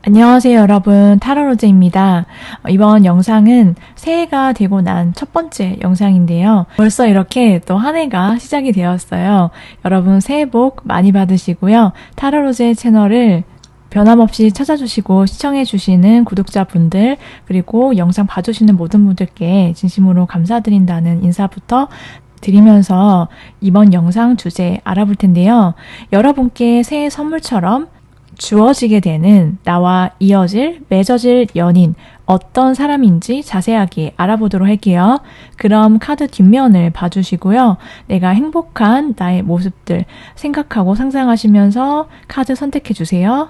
안녕하세요, 여러분. 타로로즈입니다. 이번 영상은 새해가 되고 난 첫 번째 영상인데요. 벌써 이렇게 또 한 해가 시작이 되었어요. 여러분 새해 복 많이 받으시고요. 타로로즈의 채널을 변함없이 찾아주시고 시청해주시는 구독자분들, 그리고 영상 봐주시는 모든 분들께 진심으로 감사드린다는 인사부터 드리면서 이번 영상 주제 알아볼 텐데요. 여러분께 새해 선물처럼 주어지게 되는 나와 이어질, 맺어질 연인, 어떤 사람인지 자세하게 알아보도록 할게요. 그럼 카드 뒷면을 봐주시고요. 내가 행복한 나의 모습들 생각하고 상상하시면서 카드 선택해주세요.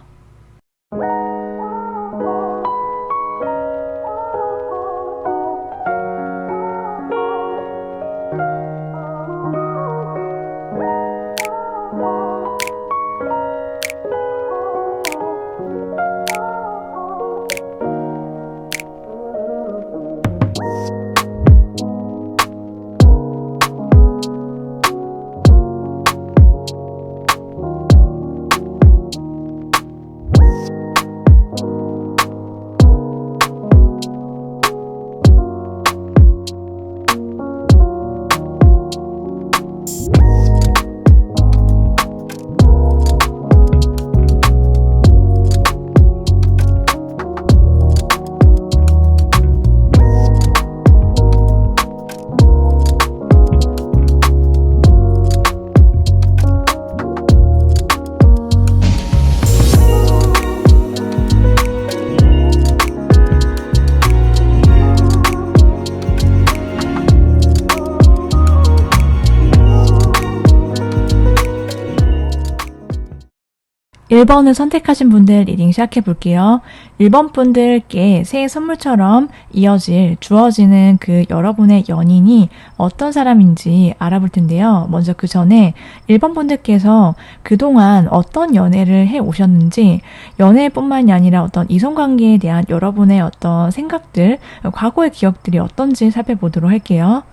일 번을 선택하신 분들 리딩 시작해 볼게요. 1번 분들께 새해 선물처럼 이어질, 주어지는 그 여러분의 연인이 어떤 사람인지 알아볼 텐데요. 먼저 그 전에 1번 분들께서 그동안 어떤 연애를 해 오셨는지, 연애뿐만이 아니라 어떤 이성관계에 대한 여러분의 어떤 생각들, 과거의 기억들이 어떤지 살펴보도록 할게요.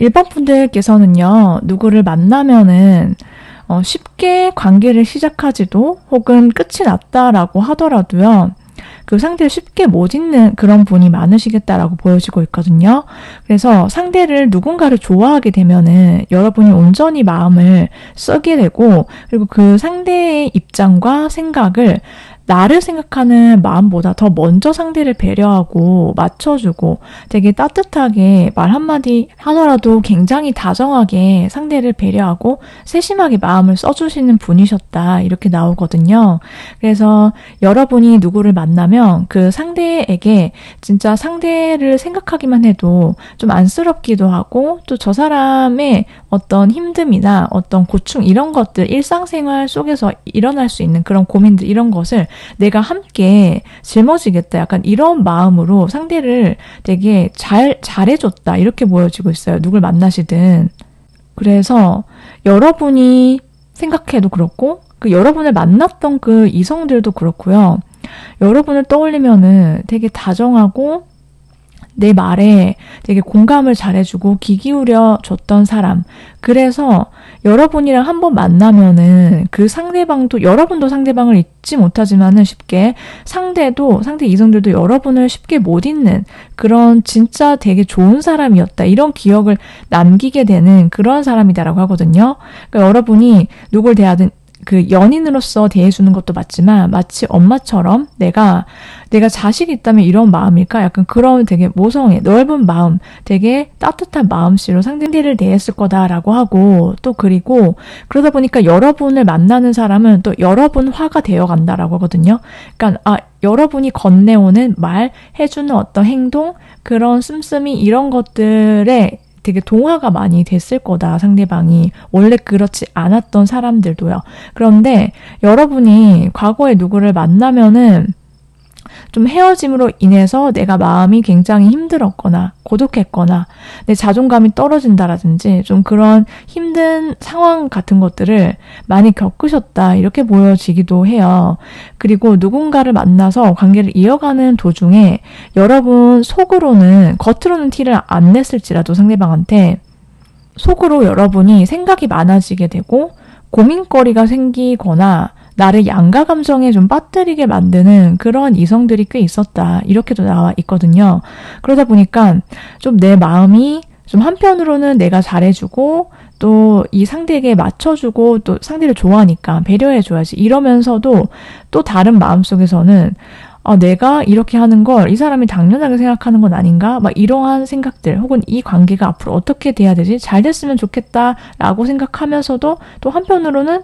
1번 분들께서는요, 누구를 만나면은 쉽게 관계를 시작하지도 혹은 끝이 났다라고 하더라도요, 그 상대를 쉽게 못 잊는 그런 분이 많으시겠다라고 보여지고 있거든요. 그래서 상대를, 누군가를 좋아하게 되면은 여러분이 온전히 마음을 쓰게 되고, 그리고 그 상대의 입장과 생각을 나를 생각하는 마음보다 더 먼저 상대를 배려하고 맞춰주고 되게 따뜻하게 말 한마디 하더라도 굉장히 다정하게 상대를 배려하고 세심하게 마음을 써주시는 분이셨다, 이렇게 나오거든요. 그래서 여러분이 누구를 만나면 그 상대에게 진짜 상대를 생각하기만 해도 좀 안쓰럽기도 하고, 또 저 사람의 어떤 힘듦이나 어떤 고충, 이런 것들, 일상생활 속에서 일어날 수 있는 그런 고민들, 이런 것을 내가 함께 짊어지겠다, 약간 이런 마음으로 상대를 되게 잘해줬다, 이렇게 보여지고 있어요. 누굴 만나시든. 그래서 여러분이 생각해도 그렇고, 그 여러분을 만났던 그 이성들도 그렇고요. 여러분을 떠올리면은 되게 다정하고 내 말에 되게 공감을 잘해주고 귀 기울여 줬던 사람. 그래서 여러분이랑 한번 만나면은 그 상대방도, 여러분도 상대방을 잊지 못하지만은 쉽게 상대 이성들도 여러분을 쉽게 못 잊는 그런 진짜 되게 좋은 사람이었다, 이런 기억을 남기게 되는 그런 사람이다라고 하거든요. 그러니까 여러분이 누굴 대하든 그 연인으로서 대해주는 것도 맞지만, 마치 엄마처럼 내가 자식이 있다면 이런 마음일까? 약간 그런 되게 모성애, 넓은 마음, 되게 따뜻한 마음씨로 상대를 대했을 거다라고 하고, 또 그리고 그러다 보니까 여러분을 만나는 사람은 또 여러분 화가 되어 간다라고 하거든요. 그러니까 여러분이 건네오는 말, 해주는 어떤 행동, 그런 씀씀이, 이런 것들에 되게 동화가 많이 됐을 거다, 상대방이. 원래 그렇지 않았던 사람들도요. 그런데 여러분이 과거에 누구를 만나면은 좀 헤어짐으로 인해서 내가 마음이 굉장히 힘들었거나 고독했거나 내 자존감이 떨어진다라든지 좀 그런 힘든 상황 같은 것들을 많이 겪으셨다, 이렇게 보여지기도 해요. 그리고 누군가를 만나서 관계를 이어가는 도중에 여러분 속으로는, 겉으로는 티를 안 냈을지라도 상대방한테 속으로 여러분이 생각이 많아지게 되고 고민거리가 생기거나 나를 양가 감정에 좀 빠뜨리게 만드는 그런 이성들이 꽤 있었다. 이렇게도 나와 있거든요. 그러다 보니까 좀 내 마음이 좀 한편으로는 내가 잘해주고 또 이 상대에게 맞춰주고 또 상대를 좋아하니까 배려해줘야지 이러면서도 또 다른 마음속에서는 내가 이렇게 하는 걸 이 사람이 당연하게 생각하는 건 아닌가? 막 이러한 생각들 혹은 이 관계가 앞으로 어떻게 돼야 되지? 잘 됐으면 좋겠다라고 생각하면서도 또 한편으로는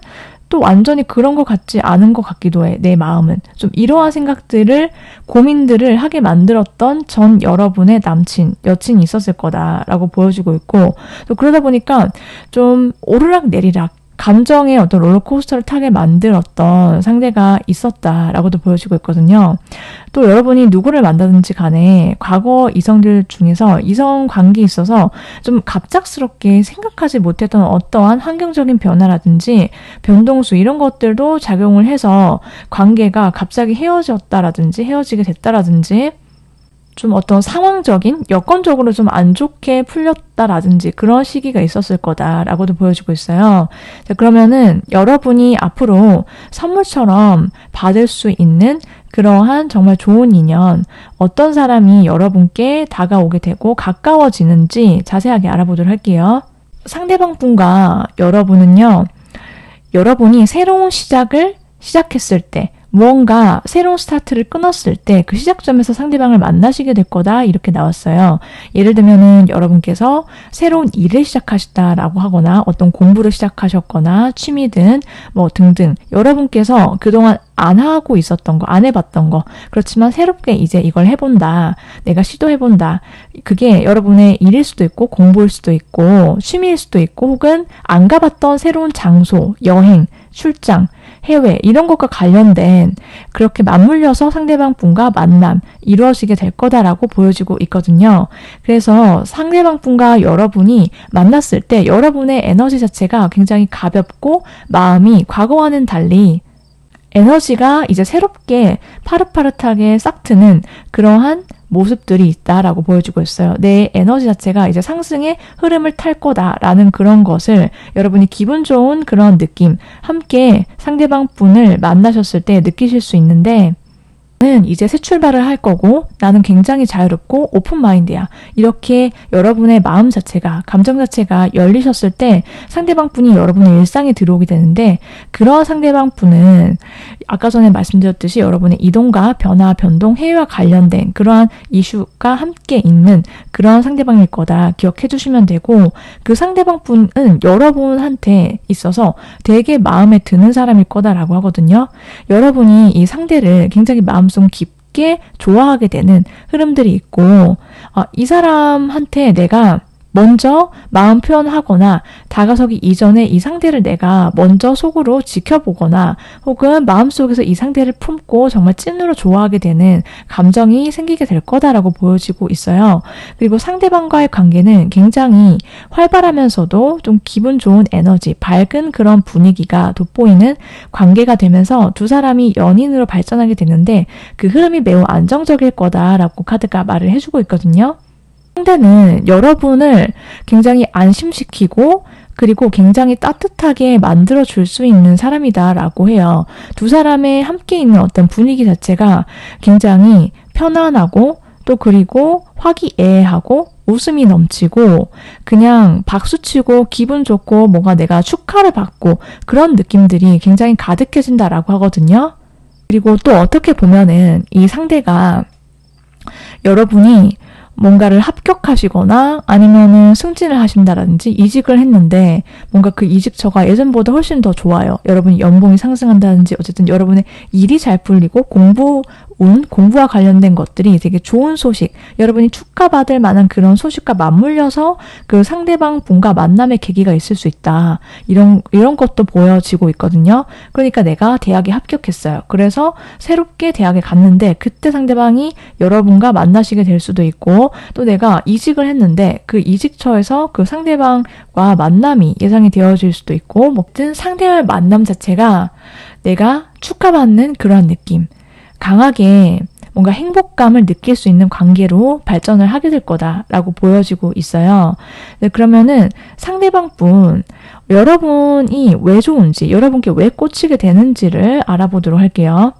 또 완전히 그런 것 같지 않은 것 같기도 해. 내 마음은. 좀 이러한 생각들을 고민들을 하게 만들었던 전 여러분의 남친, 여친이 있었을 거다라고 보여주고 있고 또 그러다 보니까 좀 오르락 내리락 감정의 어떤 롤러코스터를 타게 만들었던 상대가 있었다라고도 보여지고 있거든요. 또 여러분이 누구를 만나든지 간에 과거 이성들 중에서 이성 관계에 있어서 좀 갑작스럽게 생각하지 못했던 어떠한 환경적인 변화라든지 변동수 이런 것들도 작용을 해서 관계가 갑자기 헤어졌다라든지 헤어지게 됐다라든지 좀 어떤 상황적인 여건적으로 좀 안 좋게 풀렸다라든지 그런 시기가 있었을 거다라고도 보여주고 있어요. 자, 그러면은 여러분이 앞으로 선물처럼 받을 수 있는 그러한 정말 좋은 인연, 어떤 사람이 여러분께 다가오게 되고 가까워지는지 자세하게 알아보도록 할게요. 상대방 분과 여러분은요, 여러분이 새로운 시작을 시작했을 때 무언가 새로운 스타트를 끊었을 때 그 시작점에서 상대방을 만나시게 될 거다 이렇게 나왔어요. 예를 들면은 여러분께서 새로운 일을 시작하셨다라고 하거나 어떤 공부를 시작하셨거나 취미든 뭐 등등 여러분께서 그동안 안 하고 있었던 거, 안 해봤던 거 그렇지만 새롭게 이제 이걸 해본다. 내가 시도해본다. 그게 여러분의 일일 수도 있고 공부일 수도 있고 취미일 수도 있고 혹은 안 가봤던 새로운 장소, 여행, 출장, 해외 이런 것과 관련된 그렇게 맞물려서 상대방 분과 만남 이루어지게 될 거다라고 보여지고 있거든요. 그래서 상대방 분과 여러분이 만났을 때 여러분의 에너지 자체가 굉장히 가볍고 마음이 과거와는 달리 에너지가 이제 새롭게 파릇파릇하게 싹 트는 그러한 모습들이 있다라고 보여주고 있어요. 내 에너지 자체가 이제 상승의 흐름을 탈 거다라는 그런 것을 여러분이 기분 좋은 그런 느낌, 함께 상대방 분을 만나셨을 때 느끼실 수 있는데 나는 이제 새 출발을 할 거고 나는 굉장히 자유롭고 오픈 마인드야. 이렇게 여러분의 마음 자체가 감정 자체가 열리셨을 때 상대방 분이 여러분의 일상에 들어오게 되는데 그런 상대방 분은 아까 전에 말씀드렸듯이 여러분의 이동과 변화, 변동, 해외와 관련된 그러한 이슈가 함께 있는 그런 상대방일 거다 기억해 주시면 되고 그 상대방 분은 여러분한테 있어서 되게 마음에 드는 사람일 거다라고 하거든요. 여러분이 이 상대를 굉장히 마음속 깊게 좋아하게 되는 흐름들이 있고 이 사람한테 내가 먼저 마음 표현하거나 다가서기 이전에 이 상대를 내가 먼저 속으로 지켜보거나 혹은 마음속에서 이 상대를 품고 정말 찐으로 좋아하게 되는 감정이 생기게 될 거다라고 보여지고 있어요. 그리고 상대방과의 관계는 굉장히 활발하면서도 좀 기분 좋은 에너지, 밝은 그런 분위기가 돋보이는 관계가 되면서 두 사람이 연인으로 발전하게 되는데 그 흐름이 매우 안정적일 거다라고 카드가 말을 해주고 있거든요. 상대는 여러분을 굉장히 안심시키고 그리고 굉장히 따뜻하게 만들어줄 수 있는 사람이다라고 해요. 두 사람의 함께 있는 어떤 분위기 자체가 굉장히 편안하고 또 그리고 화기애애하고 웃음이 넘치고 그냥 박수치고 기분 좋고 뭔가 내가 축하를 받고 그런 느낌들이 굉장히 가득해진다라고 하거든요. 그리고 또 어떻게 보면은 이 상대가 여러분이 뭔가를 합격하시거나 아니면은 승진을 하신다든지 이직을 했는데 뭔가 그 이직처가 예전보다 훨씬 더 좋아요. 여러분이 연봉이 상승한다든지 어쨌든 여러분의 일이 잘 풀리고 공부와 관련된 것들이 되게 좋은 소식, 여러분이 축하받을 만한 그런 소식과 맞물려서 그 상대방 분과 만남의 계기가 있을 수 있다. 이런 것도 보여지고 있거든요. 그러니까 내가 대학에 합격했어요. 그래서 새롭게 대학에 갔는데 그때 상대방이 여러분과 만나시게 될 수도 있고 또 내가 이직을 했는데 그 이직처에서 그 상대방과 만남이 예상이 되어질 수도 있고 뭐든 상대와의 만남 자체가 내가 축하받는 그런 느낌, 강하게 뭔가 행복감을 느낄 수 있는 관계로 발전을 하게 될 거다라고 보여지고 있어요. 네, 그러면은 상대방분, 여러분이 왜 좋은지, 여러분께 왜 꽂히게 되는지를 알아보도록 할게요.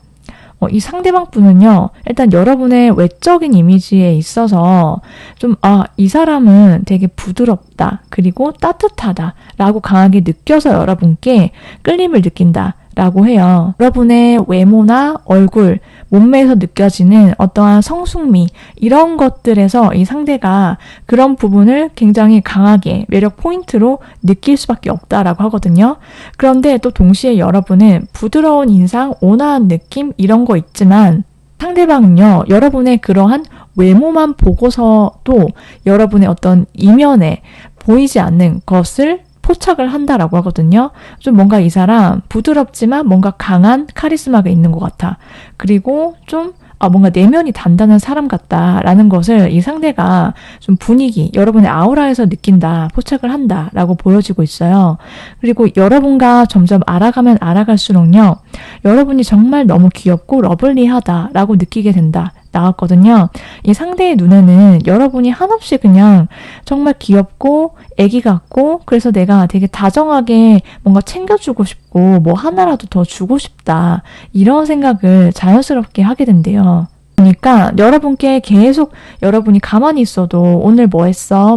이 상대방 분은요, 일단 여러분의 외적인 이미지에 있어서 좀, 이 사람은 되게 부드럽다, 그리고 따뜻하다, 라고 강하게 느껴서 여러분께 끌림을 느낀다, 라고 해요. 여러분의 외모나 얼굴, 몸매에서 느껴지는 어떠한 성숙미, 이런 것들에서 이 상대가 그런 부분을 굉장히 강하게 매력 포인트로 느낄 수밖에 없다라고 하거든요. 그런데 또 동시에 여러분은 부드러운 인상, 온화한 느낌, 이런 거 있지만 상대방은요, 여러분의 그러한 외모만 보고서도 여러분의 어떤 이면에 보이지 않는 것을 포착을 한다라고 하거든요. 좀 뭔가 이 사람 부드럽지만 뭔가 강한 카리스마가 있는 것 같아. 그리고 좀 뭔가 내면이 단단한 사람 같다라는 것을 이 상대가 좀 분위기, 여러분의 아우라에서 느낀다, 포착을 한다라고 보여지고 있어요. 그리고 여러분과 점점 알아가면 알아갈수록요, 여러분이 정말 너무 귀엽고 러블리하다라고 느끼게 된다. 나왔거든요. 이 상대의 눈에는 여러분이 한없이 그냥 정말 귀엽고 애기 같고 그래서 내가 되게 다정하게 뭔가 챙겨주고 싶고 뭐 하나라도 더 주고 싶다. 이런 생각을 자연스럽게 하게 된대요. 그러니까 여러분께 계속 여러분이 가만히 있어도 오늘 뭐 했어?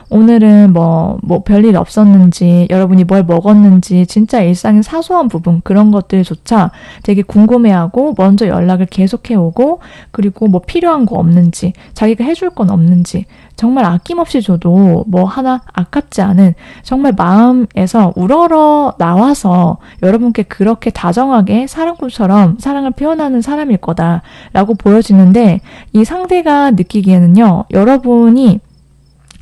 오늘은 뭐 별일 없었는지, 여러분이 뭘 먹었는지, 진짜 일상의 사소한 부분, 그런 것들조차 되게 궁금해하고 먼저 연락을 계속해오고, 그리고 뭐 필요한 거 없는지, 자기가 해줄 건 없는지, 정말 아낌없이 줘도 뭐 하나 아깝지 않은 정말 마음에서 우러러 나와서 여러분께 그렇게 다정하게 사랑꾼처럼 사랑을 표현하는 사람일 거다라고 보여지는데, 이 상대가 느끼기에는요, 여러분이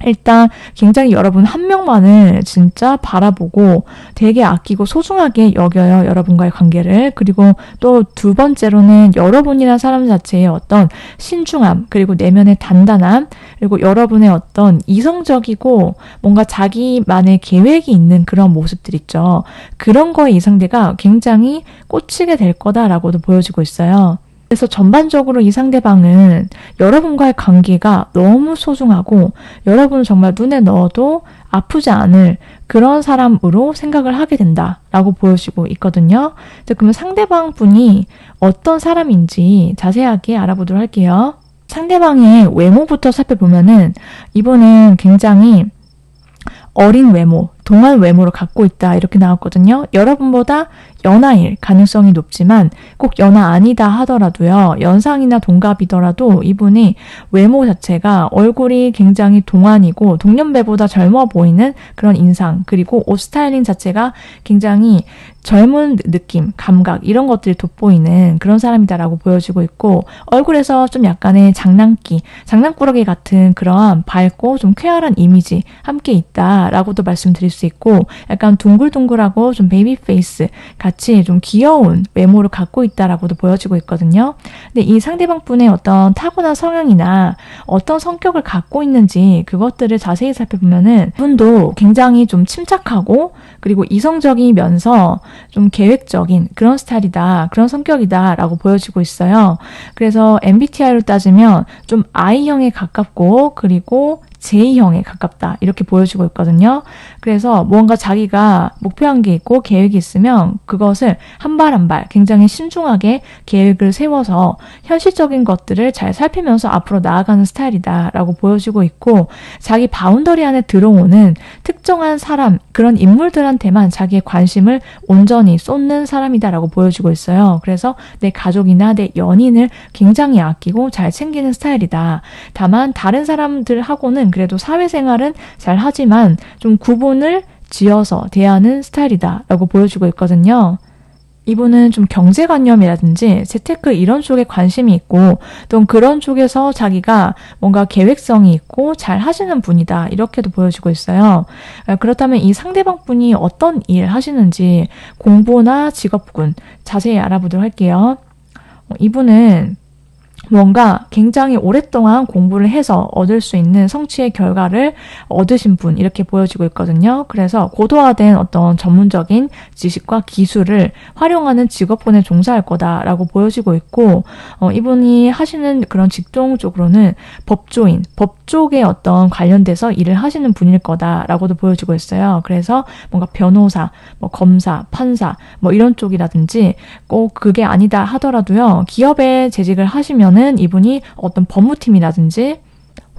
일단 굉장히 여러분 한 명만을 진짜 바라보고 되게 아끼고 소중하게 여겨요. 여러분과의 관계를. 그리고 또 두 번째로는 여러분이란 사람 자체의 어떤 신중함, 그리고 내면의 단단함, 그리고 여러분의 어떤 이성적이고 뭔가 자기만의 계획이 있는 그런 모습들 있죠. 그런 거에 이 상대가 굉장히 꽂히게 될 거다라고도 보여지고 있어요. 그래서 전반적으로 이 상대방은 여러분과의 관계가 너무 소중하고 여러분을 정말 눈에 넣어도 아프지 않을 그런 사람으로 생각을 하게 된다라고 보여지고 있거든요. 그러면 상대방 분이 어떤 사람인지 자세하게 알아보도록 할게요. 상대방의 외모부터 살펴보면은 이분은 굉장히 어린 외모, 동안 외모를 갖고 있다 이렇게 나왔거든요. 여러분보다 연하일 가능성이 높지만 꼭 연하 아니다 하더라도요. 연상이나 동갑이더라도 이분이 외모 자체가 얼굴이 굉장히 동안이고 동년배보다 젊어 보이는 그런 인상, 그리고 옷 스타일링 자체가 굉장히 젊은 느낌, 감각 이런 것들이 돋보이는 그런 사람이다라고 보여지고 있고, 얼굴에서 좀 약간의 장난기, 장난꾸러기 같은 그러한 밝고 좀 쾌활한 이미지 함께 있다라고도 말씀드릴 수 있고, 약간 둥글둥글하고 좀 베이비 페이스 같이 좀 귀여운 외모를 갖고 있다라고도 보여지고 있거든요. 근데 이 상대방 분의 어떤 타고난 성향이나 어떤 성격을 갖고 있는지 그것들을 자세히 살펴보면은 이분도 굉장히 좀 침착하고 그리고 이성적이면서 좀 계획적인 그런 스타일이다, 그런 성격이다라고 보여지고 있어요. 그래서 MBTI로 따지면 좀 I형에 가깝고 그리고 J형에 가깝다 이렇게 보여지고 있거든요. 그래서 뭔가 자기가 목표한 게 있고 계획이 있으면 그것을 한 발 한 발 굉장히 신중하게 계획을 세워서 현실적인 것들을 잘 살피면서 앞으로 나아가는 스타일이다라고 보여지고 있고, 자기 바운더리 안에 들어오는 특정한 사람, 그런 인물들한테만 자기의 관심을 온전히 쏟는 사람이다라고 보여지고 있어요. 그래서 내 가족이나 내 연인을 굉장히 아끼고 잘 챙기는 스타일이다. 다만 다른 사람들하고는 그래도 사회생활은 잘 하지만 좀 구분을 지어서 대하는 스타일이다 라고 보여주고 있거든요. 이분은 좀 경제관념이라든지 재테크 이런 쪽에 관심이 있고 또 그런 쪽에서 자기가 뭔가 계획성이 있고 잘 하시는 분이다 이렇게도 보여지고 있어요. 그렇다면 이 상대방 분이 어떤 일 하시는지 공부나 직업군 자세히 알아보도록 할게요. 이분은 뭔가 굉장히 오랫동안 공부를 해서 얻을 수 있는 성취의 결과를 얻으신 분 이렇게 보여지고 있거든요. 그래서 고도화된 어떤 전문적인 지식과 기술을 활용하는 직업군에 종사할 거다라고 보여지고 있고 이분이 하시는 그런 직종 쪽으로는 법조인, 법 쪽에 어떤 관련돼서 일을 하시는 분일 거다라고도 보여지고 있어요. 그래서 뭔가 변호사, 뭐 검사, 판사 뭐 이런 쪽이라든지 꼭 그게 아니다 하더라도요. 기업에 재직을 하시면은 이분이 어떤 법무팀이라든지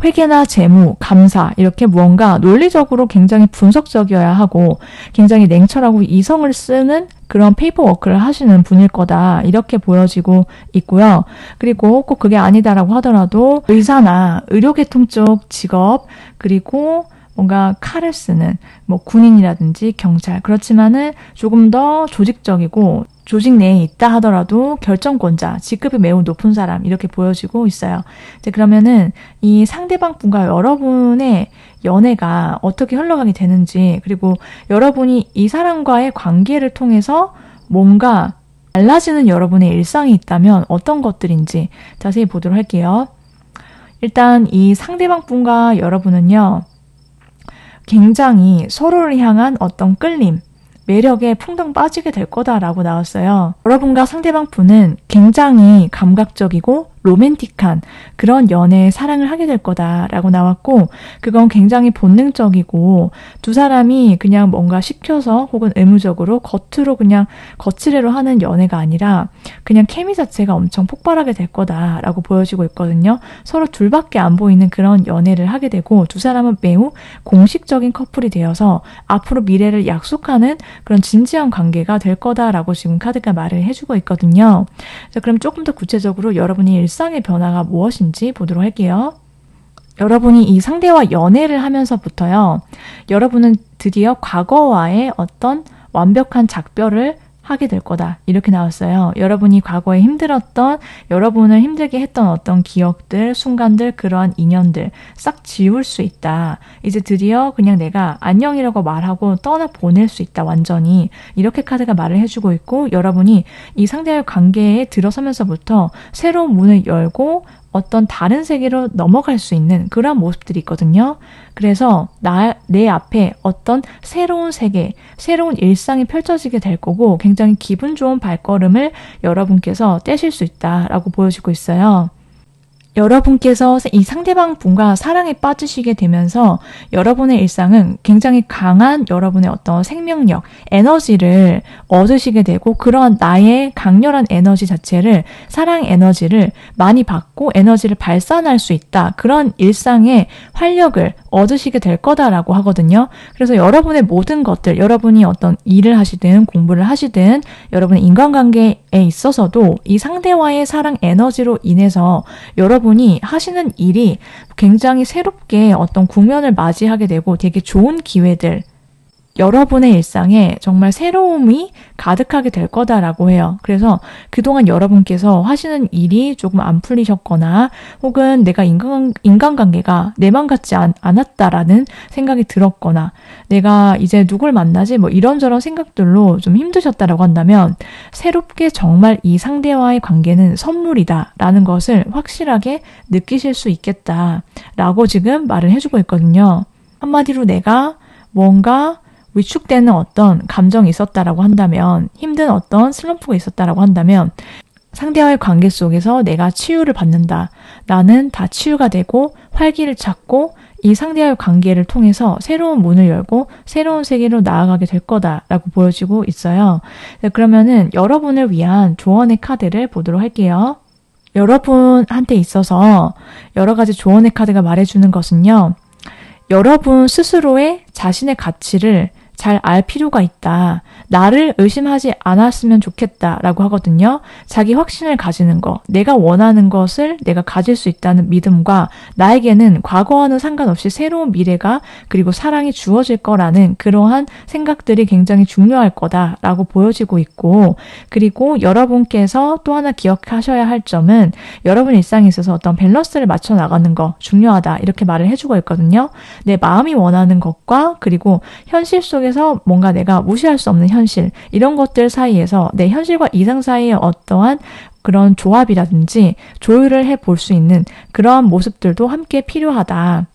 회계나 재무, 감사 이렇게 무언가 논리적으로 굉장히 분석적이어야 하고 굉장히 냉철하고 이성을 쓰는 그런 페이퍼워크를 하시는 분일 거다 이렇게 보여지고 있고요. 그리고 꼭 그게 아니다라고 하더라도 의사나 의료계통 쪽 직업 그리고 뭔가 칼을 쓰는 뭐 군인이라든지 경찰 그렇지만은 조금 더 조직적이고 조직 내에 있다 하더라도 결정권자, 직급이 매우 높은 사람 이렇게 보여지고 있어요. 이제 그러면은 이 상대방 분과 여러분의 연애가 어떻게 흘러가게 되는지 그리고 여러분이 이 사람과의 관계를 통해서 뭔가 달라지는 여러분의 일상이 있다면 어떤 것들인지 자세히 보도록 할게요. 일단 이 상대방 분과 여러분은요. 굉장히 서로를 향한 어떤 끌림, 매력에 풍덩 빠지게 될 거다라고 나왔어요. 여러분과 상대방 분은 굉장히 감각적이고 로맨틱한 그런 연애에 사랑을 하게 될 거다라고 나왔고 그건 굉장히 본능적이고 두 사람이 그냥 뭔가 시켜서 혹은 의무적으로 겉으로 그냥 거칠애로 하는 연애가 아니라 그냥 케미 자체가 엄청 폭발하게 될 거다라고 보여지고 있거든요. 서로 둘밖에 안 보이는 그런 연애를 하게 되고 두 사람은 매우 공식적인 커플이 되어서 앞으로 미래를 약속하는 그런 진지한 관계가 될 거다라고 지금 카드가 말을 해주고 있거든요. 자, 그럼 조금 더 구체적으로 여러분이 일상의 변화가 무엇인지 보도록 할게요. 여러분이 이 상대와 연애를 하면서부터요. 여러분은 드디어 과거와의 어떤 완벽한 작별을 하게 될 거다. 이렇게 나왔어요. 여러분이 과거에 힘들었던, 여러분을 힘들게 했던 어떤 기억들, 순간들, 그러한 인연들 싹 지울 수 있다. 이제 드디어 그냥 내가 안녕이라고 말하고 떠나보낼 수 있다. 완전히. 이렇게 카드가 말을 해주고 있고 여러분이 이 상대와의 관계에 들어서면서부터 새로운 문을 열고 어떤 다른 세계로 넘어갈 수 있는 그런 모습들이 있거든요. 그래서 내 앞에 어떤 새로운 세계, 새로운 일상이 펼쳐지게 될 거고 굉장히 기분 좋은 발걸음을 여러분께서 떼실 수 있다라고 보여지고 있어요. 여러분께서 이 상대방 분과 사랑에 빠지시게 되면서 여러분의 일상은 굉장히 강한 여러분의 어떤 생명력, 에너지를 얻으시게 되고 그런 나의 강렬한 에너지 자체를 사랑 에너지를 많이 받고 에너지를 발산할 수 있다. 그런 일상의 활력을 얻으시게 될 거다라고 하거든요. 그래서 여러분의 모든 것들, 여러분이 어떤 일을 하시든 공부를 하시든 여러분의 인간관계에 있어서도 이 상대와의 사랑 에너지로 인해서 여러분이 하시는 일이 굉장히 새롭게 어떤 국면을 맞이하게 되고 되게 좋은 기회들, 여러분의 일상에 정말 새로움이 가득하게 될 거다라고 해요. 그래서 그동안 여러분께서 하시는 일이 조금 안 풀리셨거나 혹은 내가 인간관계가 내 맘 같지 않았다라는 생각이 들었거나 내가 이제 누굴 만나지 뭐 이런저런 생각들로 좀 힘드셨다라고 한다면 새롭게 정말 이 상대와의 관계는 선물이다라는 것을 확실하게 느끼실 수 있겠다라고 지금 말을 해주고 있거든요. 한마디로 내가 뭔가 위축되는 어떤 감정이 있었다라고 한다면 힘든 어떤 슬럼프가 있었다라고 한다면 상대와의 관계 속에서 내가 치유를 받는다. 나는 다 치유가 되고 활기를 찾고 이 상대와의 관계를 통해서 새로운 문을 열고 새로운 세계로 나아가게 될 거다라고 보여지고 있어요. 그러면은 여러분을 위한 조언의 카드를 보도록 할게요. 여러분한테 있어서 여러 가지 조언의 카드가 말해주는 것은요. 여러분 스스로의 자신의 가치를 잘 알 필요가 있다. 나를 의심하지 않았으면 좋겠다라고 하거든요. 자기 확신을 가지는 것, 내가 원하는 것을 내가 가질 수 있다는 믿음과 나에게는 과거와는 상관없이 새로운 미래가 그리고 사랑이 주어질 거라는 그러한 생각들이 굉장히 중요할 거다라고 보여지고 있고 그리고 여러분께서 또 하나 기억하셔야 할 점은 여러분 일상에 있어서 어떤 밸런스를 맞춰 나가는 거 중요하다 이렇게 말을 해주고 있거든요. 내 마음이 원하는 것과 그리고 현실 속에서 뭔가 내가 무시할 수 없는 현실 이런 것들 사이에서 내 현실과 이상 사이의 어떠한 그런 조합이라든지 조율을 해볼 수 있는 그러한 모습들도 함께 필요하다.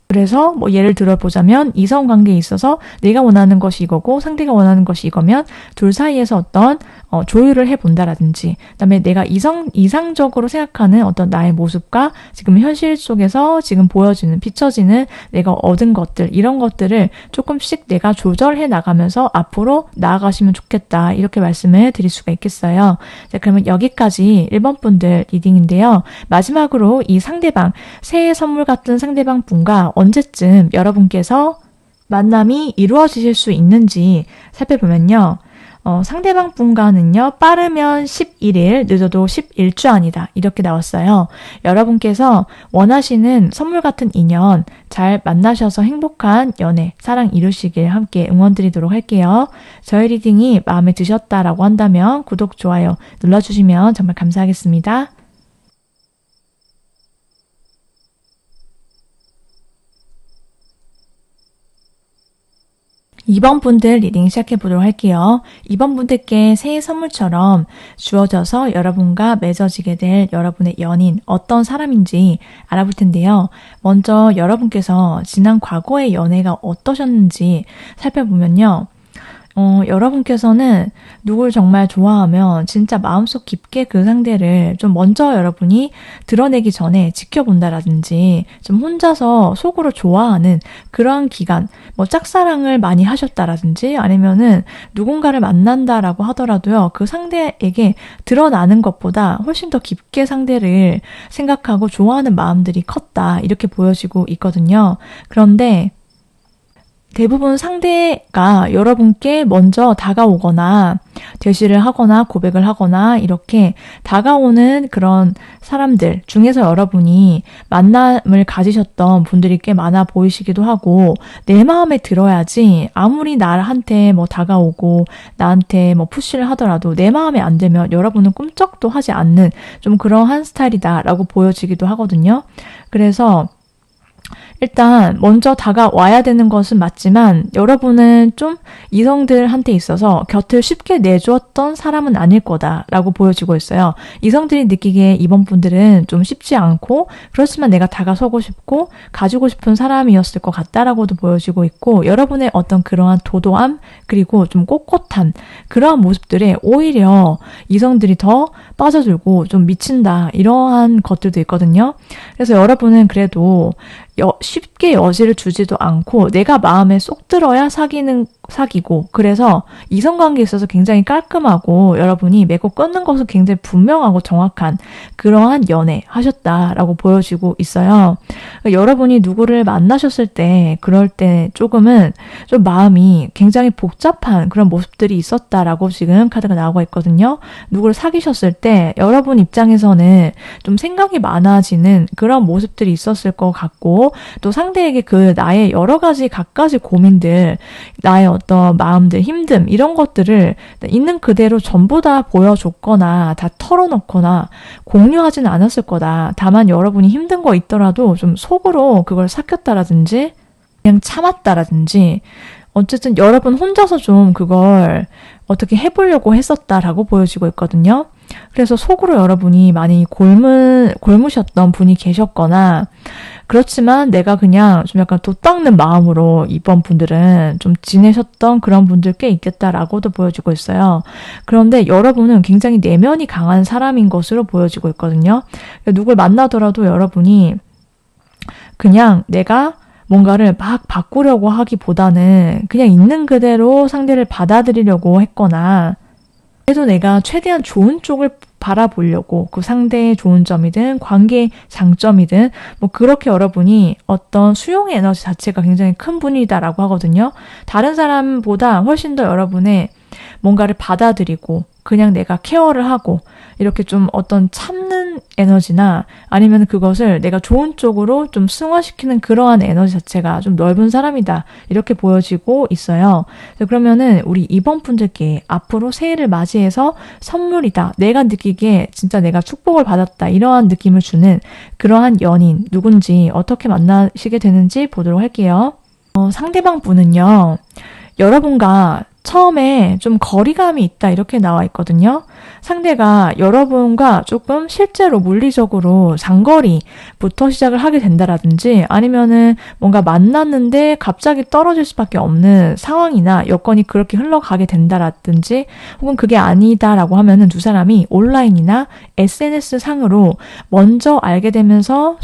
그래서 뭐 예를 들어 보자면 이성관계에 있어서 내가 원하는 것이 이거고 상대가 원하는 것이 이거면 둘 사이에서 어떤 조율을 해본다라든지 그다음에 내가 이상적으로 생각하는 어떤 나의 모습과 지금 현실 속에서 지금 보여지는 비춰지는 내가 얻은 것들 이런 것들을 조금씩 내가 조절해 나가면서 앞으로 나아가시면 좋겠다 이렇게 말씀을 드릴 수가 있겠어요. 자, 그러면 여기까지 1번 분들 리딩인데요. 마지막으로 이 상대방 새해 선물 같은 상대방 분과 언제쯤 여러분께서 만남이 이루어지실 수 있는지 살펴보면요. 상대방 분과는요, 빠르면 11일, 늦어도 11주 안이다. 이렇게 나왔어요. 여러분께서 원하시는 선물 같은 인연 잘 만나셔서 행복한 연애, 사랑 이루시길 함께 응원드리도록 할게요. 저희 리딩이 마음에 드셨다라고 한다면 구독, 좋아요 눌러주시면 정말 감사하겠습니다. 2번 분들 리딩 시작해 보도록 할게요. 2번 분들께 새해 선물처럼 주어져서 여러분과 맺어지게 될 여러분의 연인 어떤 사람인지 알아볼 텐데요. 먼저 여러분께서 지난 과거의 연애가 어떠셨는지 살펴보면요. 여러분께서는 누굴 정말 좋아하면 진짜 마음속 깊게 그 상대를 좀 먼저 여러분이 드러내기 전에 지켜본다라든지 좀 혼자서 속으로 좋아하는 그러한 기간, 뭐 짝사랑을 많이 하셨다라든지 아니면은 누군가를 만난다라고 하더라도요, 그 상대에게 드러나는 것보다 훨씬 더 깊게 상대를 생각하고 좋아하는 마음들이 컸다. 이렇게 보여지고 있거든요. 그런데 대부분 상대가 여러분께 먼저 다가오거나 대시를 하거나 고백을 하거나 이렇게 다가오는 그런 사람들 중에서 여러분이 만남을 가지셨던 분들이 꽤 많아 보이시기도 하고 내 마음에 들어야지 아무리 나한테 뭐 다가오고 나한테 뭐 푸시를 하더라도 내 마음에 안 들면 여러분은 꿈쩍도 하지 않는 좀 그러한 스타일이다라고 보여지기도 하거든요. 그래서 일단 먼저 다가와야 되는 것은 맞지만 여러분은 좀 이성들한테 있어서 곁을 쉽게 내주었던 사람은 아닐 거다라고 보여지고 있어요. 이성들이 느끼기에 이번 분들은 좀 쉽지 않고 그렇지만 내가 다가서고 싶고 가지고 싶은 사람이었을 것 같다라고도 보여지고 있고 여러분의 어떤 그러한 도도함 그리고 좀 꼿꼿한 그러한 모습들에 오히려 이성들이 더 빠져들고 좀 미친다 이러한 것들도 있거든요. 그래서 여러분은 그래도 쉽게 여지를 주지도 않고 내가 마음에 쏙 들어야 사귀고 그래서 이성관계에 있어서 굉장히 깔끔하고 여러분이 맺고 끊는 것은 굉장히 분명하고 정확한 그러한 연애 하셨다라고 보여지고 있어요. 그러니까 여러분이 누구를 만나셨을 때 그럴 때 조금은 좀 마음이 굉장히 복잡한 그런 모습들이 있었다라고 지금 카드가 나오고 있거든요. 누구를 사귀셨을 때 여러분 입장에서는 좀 생각이 많아지는 그런 모습들이 있었을 것 같고 또 상대에게 그 나의 여러 가지 갖가지 고민들 나의 어떤 마음들, 힘듦 이런 것들을 있는 그대로 전부 다 보여줬거나 다 털어놓거나 공유하지는 않았을 거다. 다만 여러분이 힘든 거 있더라도 좀 속으로 그걸 삭혔다라든지 그냥 참았다라든지 어쨌든 여러분 혼자서 좀 그걸 어떻게 해보려고 했었다라고 보여지고 있거든요. 그래서 속으로 여러분이 많이 골무셨던 분이 계셨거나 그렇지만 내가 그냥 좀 약간 돛닦는 마음으로 이번 분들은 좀 지내셨던 그런 분들 꽤 있겠다라고도 보여지고 있어요. 그런데 여러분은 굉장히 내면이 강한 사람인 것으로 보여지고 있거든요. 누굴 만나더라도 여러분이 그냥 내가 뭔가를 막 바꾸려고 하기보다는 그냥 있는 그대로 상대를 받아들이려고 했거나 그래도 내가 최대한 좋은 쪽을 바라보려고 그 상대의 좋은 점이든 관계의 장점이든 뭐 그렇게 여러분이 어떤 수용의 에너지 자체가 굉장히 큰 분이다라고 하거든요. 다른 사람보다 훨씬 더 여러분의 뭔가를 받아들이고 그냥 내가 케어를 하고 이렇게 좀 어떤 참는 에너지나 아니면 그것을 내가 좋은 쪽으로 좀 승화시키는 그러한 에너지 자체가 좀 넓은 사람이다. 이렇게 보여지고 있어요. 그러면은 우리 이번 분들께 앞으로 새해를 맞이해서 선물이다. 내가 느끼기에 진짜 내가 축복을 받았다. 이러한 느낌을 주는 그러한 연인 누군지 어떻게 만나시게 되는지 보도록 할게요. 상대방 분은요. 여러분과 처음에 좀 거리감이 있다 이렇게 나와 있거든요. 상대가 여러분과 조금 실제로 물리적으로 장거리부터 시작을 하게 된다라든지 아니면은 뭔가 만났는데 갑자기 떨어질 수밖에 없는 상황이나 여건이 그렇게 흘러가게 된다라든지 혹은 그게 아니다라고 하면은 두 사람이 온라인이나 SNS 상으로 먼저 알게 되면서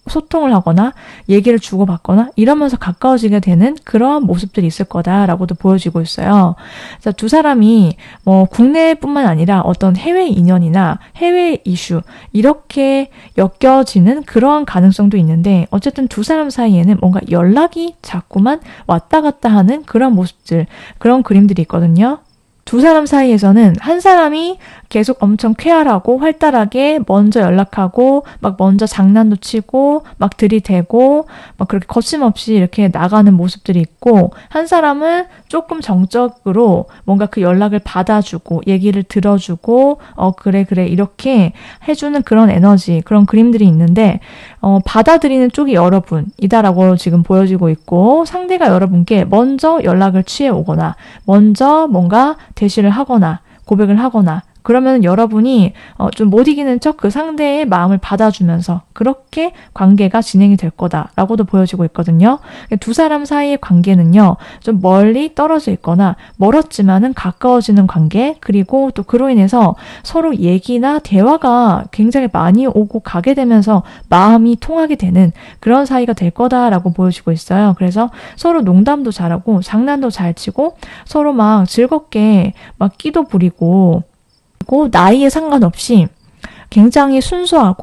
소통을 하거나 얘기를 주고받거나 이러면서 가까워지게 되는 그러한 모습들이 있을 거다라고도 보여지고 있어요. 그래서 두 사람이 뭐 국내뿐만 아니라 어떤 해외 인연이나 해외 이슈 이렇게 엮여지는 그러한 가능성도 있는데 어쨌든 두 사람 사이에는 뭔가 연락이 자꾸만 왔다 갔다 하는 그런 모습들, 그런 그림들이 있거든요. 두 사람 사이에서는 한 사람이 계속 엄청 쾌활하고 활달하게 먼저 연락하고 막 먼저 장난도 치고 막 들이대고 막 그렇게 거침없이 이렇게 나가는 모습들이 있고 한 사람은 조금 정적으로 뭔가 그 연락을 받아주고 얘기를 들어주고 그래 이렇게 해주는 그런 에너지, 그런 그림들이 있는데 받아들이는 쪽이 여러분이다라고 지금 보여지고 있고 상대가 여러분께 먼저 연락을 취해 오거나 먼저 뭔가 대시를 하거나 고백을 하거나 그러면 여러분이 좀 못 이기는 척 그 상대의 마음을 받아주면서 그렇게 관계가 진행이 될 거다라고도 보여지고 있거든요. 두 사람 사이의 관계는요. 좀 멀리 떨어져 있거나 멀었지만은 가까워지는 관계 그리고 또 그로 인해서 서로 얘기나 대화가 굉장히 많이 오고 가게 되면서 마음이 통하게 되는 그런 사이가 될 거다라고 보여지고 있어요. 그래서 서로 농담도 잘하고 장난도 잘 치고 서로 막 즐겁게 막 끼도 부리고 그리고 나이에 상관없이 굉장히 순수한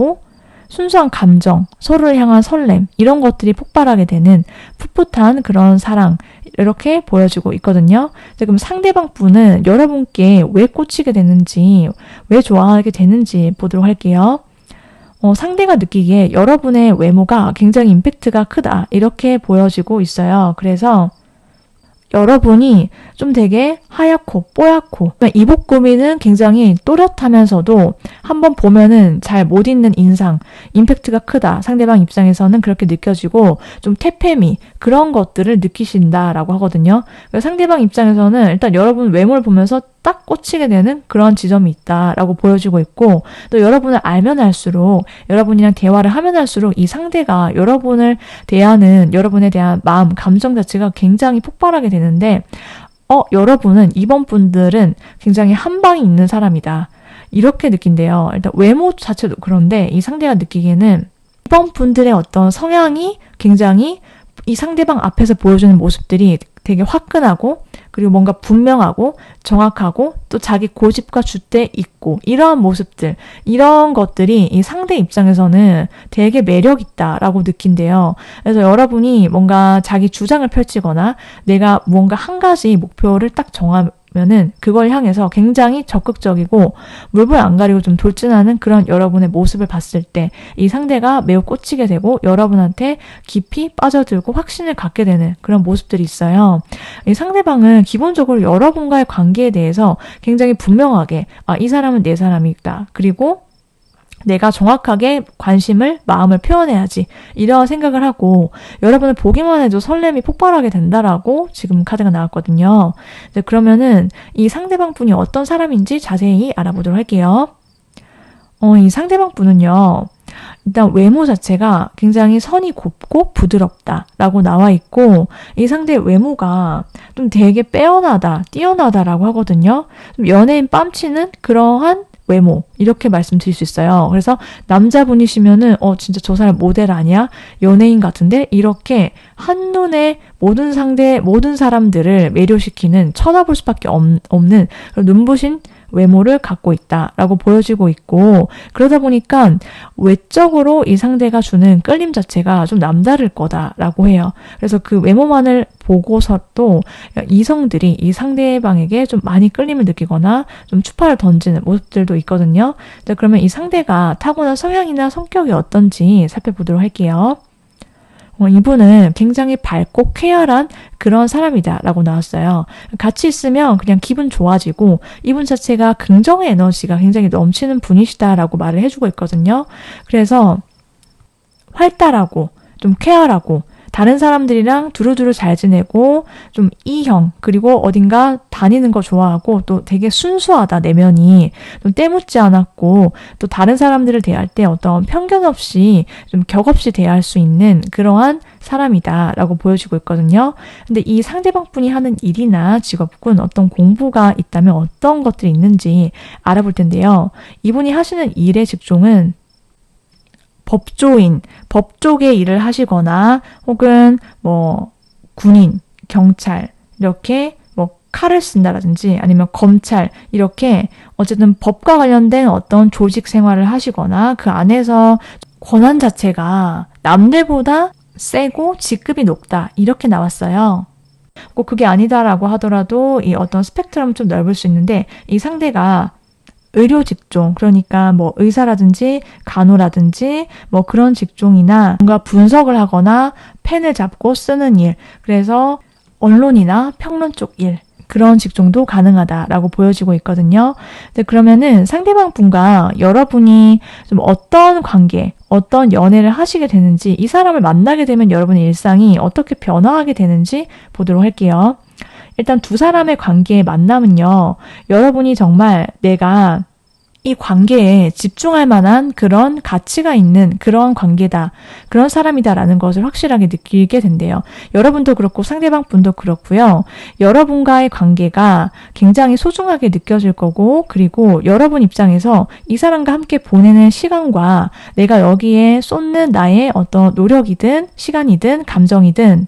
감정, 서로를 향한 설렘 이런 것들이 폭발하게 되는 풋풋한 그런 사랑 이렇게 보여지고 있거든요. 그럼 상대방 분은 여러분께 왜 꽂히게 되는지, 왜 좋아하게 되는지 보도록 할게요. 상대가 느끼기에 여러분의 외모가 굉장히 임팩트가 크다 이렇게 보여지고 있어요. 그래서 여러분이 좀 되게 하얗고 뽀얗고 이복 구비는 굉장히 또렷하면서도 한번 보면은 잘 못 잊는 인상, 임팩트가 크다. 상대방 입장에서는 그렇게 느껴지고 좀 태페미 그런 것들을 느끼신다라고 하거든요. 상대방 입장에서는 일단 여러분 외모를 보면서 딱 꽂히게 되는 그런 지점이 있다라고 보여지고 있고 또 여러분을 알면 알수록 여러분이랑 대화를 하면 할수록 이 상대가 여러분에 대한 마음, 감정 자체가 굉장히 폭발하게 되는데 여러분은 이번 분들은 굉장히 한방이 있는 사람이다. 이렇게 느낀대요. 일단 외모 자체도 그런데 이 상대가 느끼기에는 이번 분들의 어떤 성향이 굉장히 이 상대방 앞에서 보여주는 모습들이 되게 화끈하고 그리고 뭔가 분명하고 정확하고 또 자기 고집과 줏대 있고 이러한 모습들 이런 것들이 이 상대 입장에서는 되게 매력 있다라고 느낀대요. 그래서 여러분이 뭔가 자기 주장을 펼치거나 내가 무언가 한 가지 목표를 딱 정하면은 그걸 향해서 굉장히 적극적이고 물불 안 가리고 좀 돌진하는 그런 여러분의 모습을 봤을 때 이 상대가 매우 꽂히게 되고 여러분한테 깊이 빠져들고 확신을 갖게 되는 그런 모습들이 있어요. 이 상대방은 기본적으로 여러분과의 관계에 대해서 굉장히 분명하게 이 사람은 내 사람이다. 그리고 내가 정확하게 마음을 표현해야지 이런 생각을 하고 여러분을 보기만 해도 설렘이 폭발하게 된다라고 지금 카드가 나왔거든요. 그러면은 이 상대방 분이 어떤 사람인지 자세히 알아보도록 할게요. 이 상대방 분은요. 일단 외모 자체가 굉장히 선이 곱고 부드럽다라고 나와 있고 이 상대의 외모가 좀 되게 뛰어나다라고 하거든요. 좀 연예인 뺨치는 그러한 외모 이렇게 말씀드릴 수 있어요. 그래서 남자분이시면은 진짜 저 사람 모델 아니야? 연예인 같은데? 이렇게 한눈에 모든 사람들을 매료시키는 쳐다볼 수밖에 없는 그런 눈부신 외모를 갖고 있다라고 보여지고 있고 그러다 보니까 외적으로 이 상대가 주는 끌림 자체가 좀 남다를 거다라고 해요. 그래서 그 외모만을 보고서도 이성들이 이 상대방에게 좀 많이 끌림을 느끼거나 좀 추파를 던지는 모습들도 있거든요. 그러면 이 상대가 타고난 성향이나 성격이 어떤지 살펴보도록 할게요. 이분은 굉장히 밝고 쾌활한 그런 사람이다라고 나왔어요. 같이 있으면 그냥 기분 좋아지고 이분 자체가 긍정의 에너지가 굉장히 넘치는 분이시다라고 말을 해주고 있거든요. 그래서 활달하고 좀 쾌활하고 다른 사람들이랑 두루두루 잘 지내고 좀 E형, 그리고 어딘가 다니는 거 좋아하고 또 되게 순수하다, 내면이. 좀 때묻지 않았고 또 다른 사람들을 대할 때 어떤 편견 없이 좀 격 없이 대할 수 있는 그러한 사람이다 라고 보여지고 있거든요. 근데 이 상대방 분이 하는 일이나 직업군, 어떤 공부가 있다면 어떤 것들이 있는지 알아볼 텐데요. 이분이 하시는 일의 직종은 법조인, 법 쪽의 일을 하시거나 혹은 뭐 군인, 경찰 이렇게 뭐 칼을 쓴다라든지 아니면 검찰 이렇게 어쨌든 법과 관련된 어떤 조직 생활을 하시거나 그 안에서 권한 자체가 남들보다 세고 직급이 높다 이렇게 나왔어요. 꼭 그게 아니다라고 하더라도 이 어떤 스펙트럼은 좀 넓을 수 있는데 이 상대가 의료 직종, 그러니까 뭐 의사라든지 간호라든지 뭐 그런 직종이나 뭔가 분석을 하거나 펜을 잡고 쓰는 일, 그래서 언론이나 평론 쪽 일, 그런 직종도 가능하다라고 보여지고 있거든요. 근데 그러면은 상대방 분과 여러분이 좀 어떤 관계, 어떤 연애를 하시게 되는지, 이 사람을 만나게 되면 여러분의 일상이 어떻게 변화하게 되는지 보도록 할게요. 일단 두 사람의 관계의 만남은요, 여러분이 정말 내가 이 관계에 집중할 만한 그런 가치가 있는 그런 관계다, 그런 사람이다라는 것을 확실하게 느끼게 된대요. 여러분도 그렇고 상대방 분도 그렇고요. 여러분과의 관계가 굉장히 소중하게 느껴질 거고, 그리고 여러분 입장에서 이 사람과 함께 보내는 시간과 내가 여기에 쏟는 나의 어떤 노력이든 시간이든 감정이든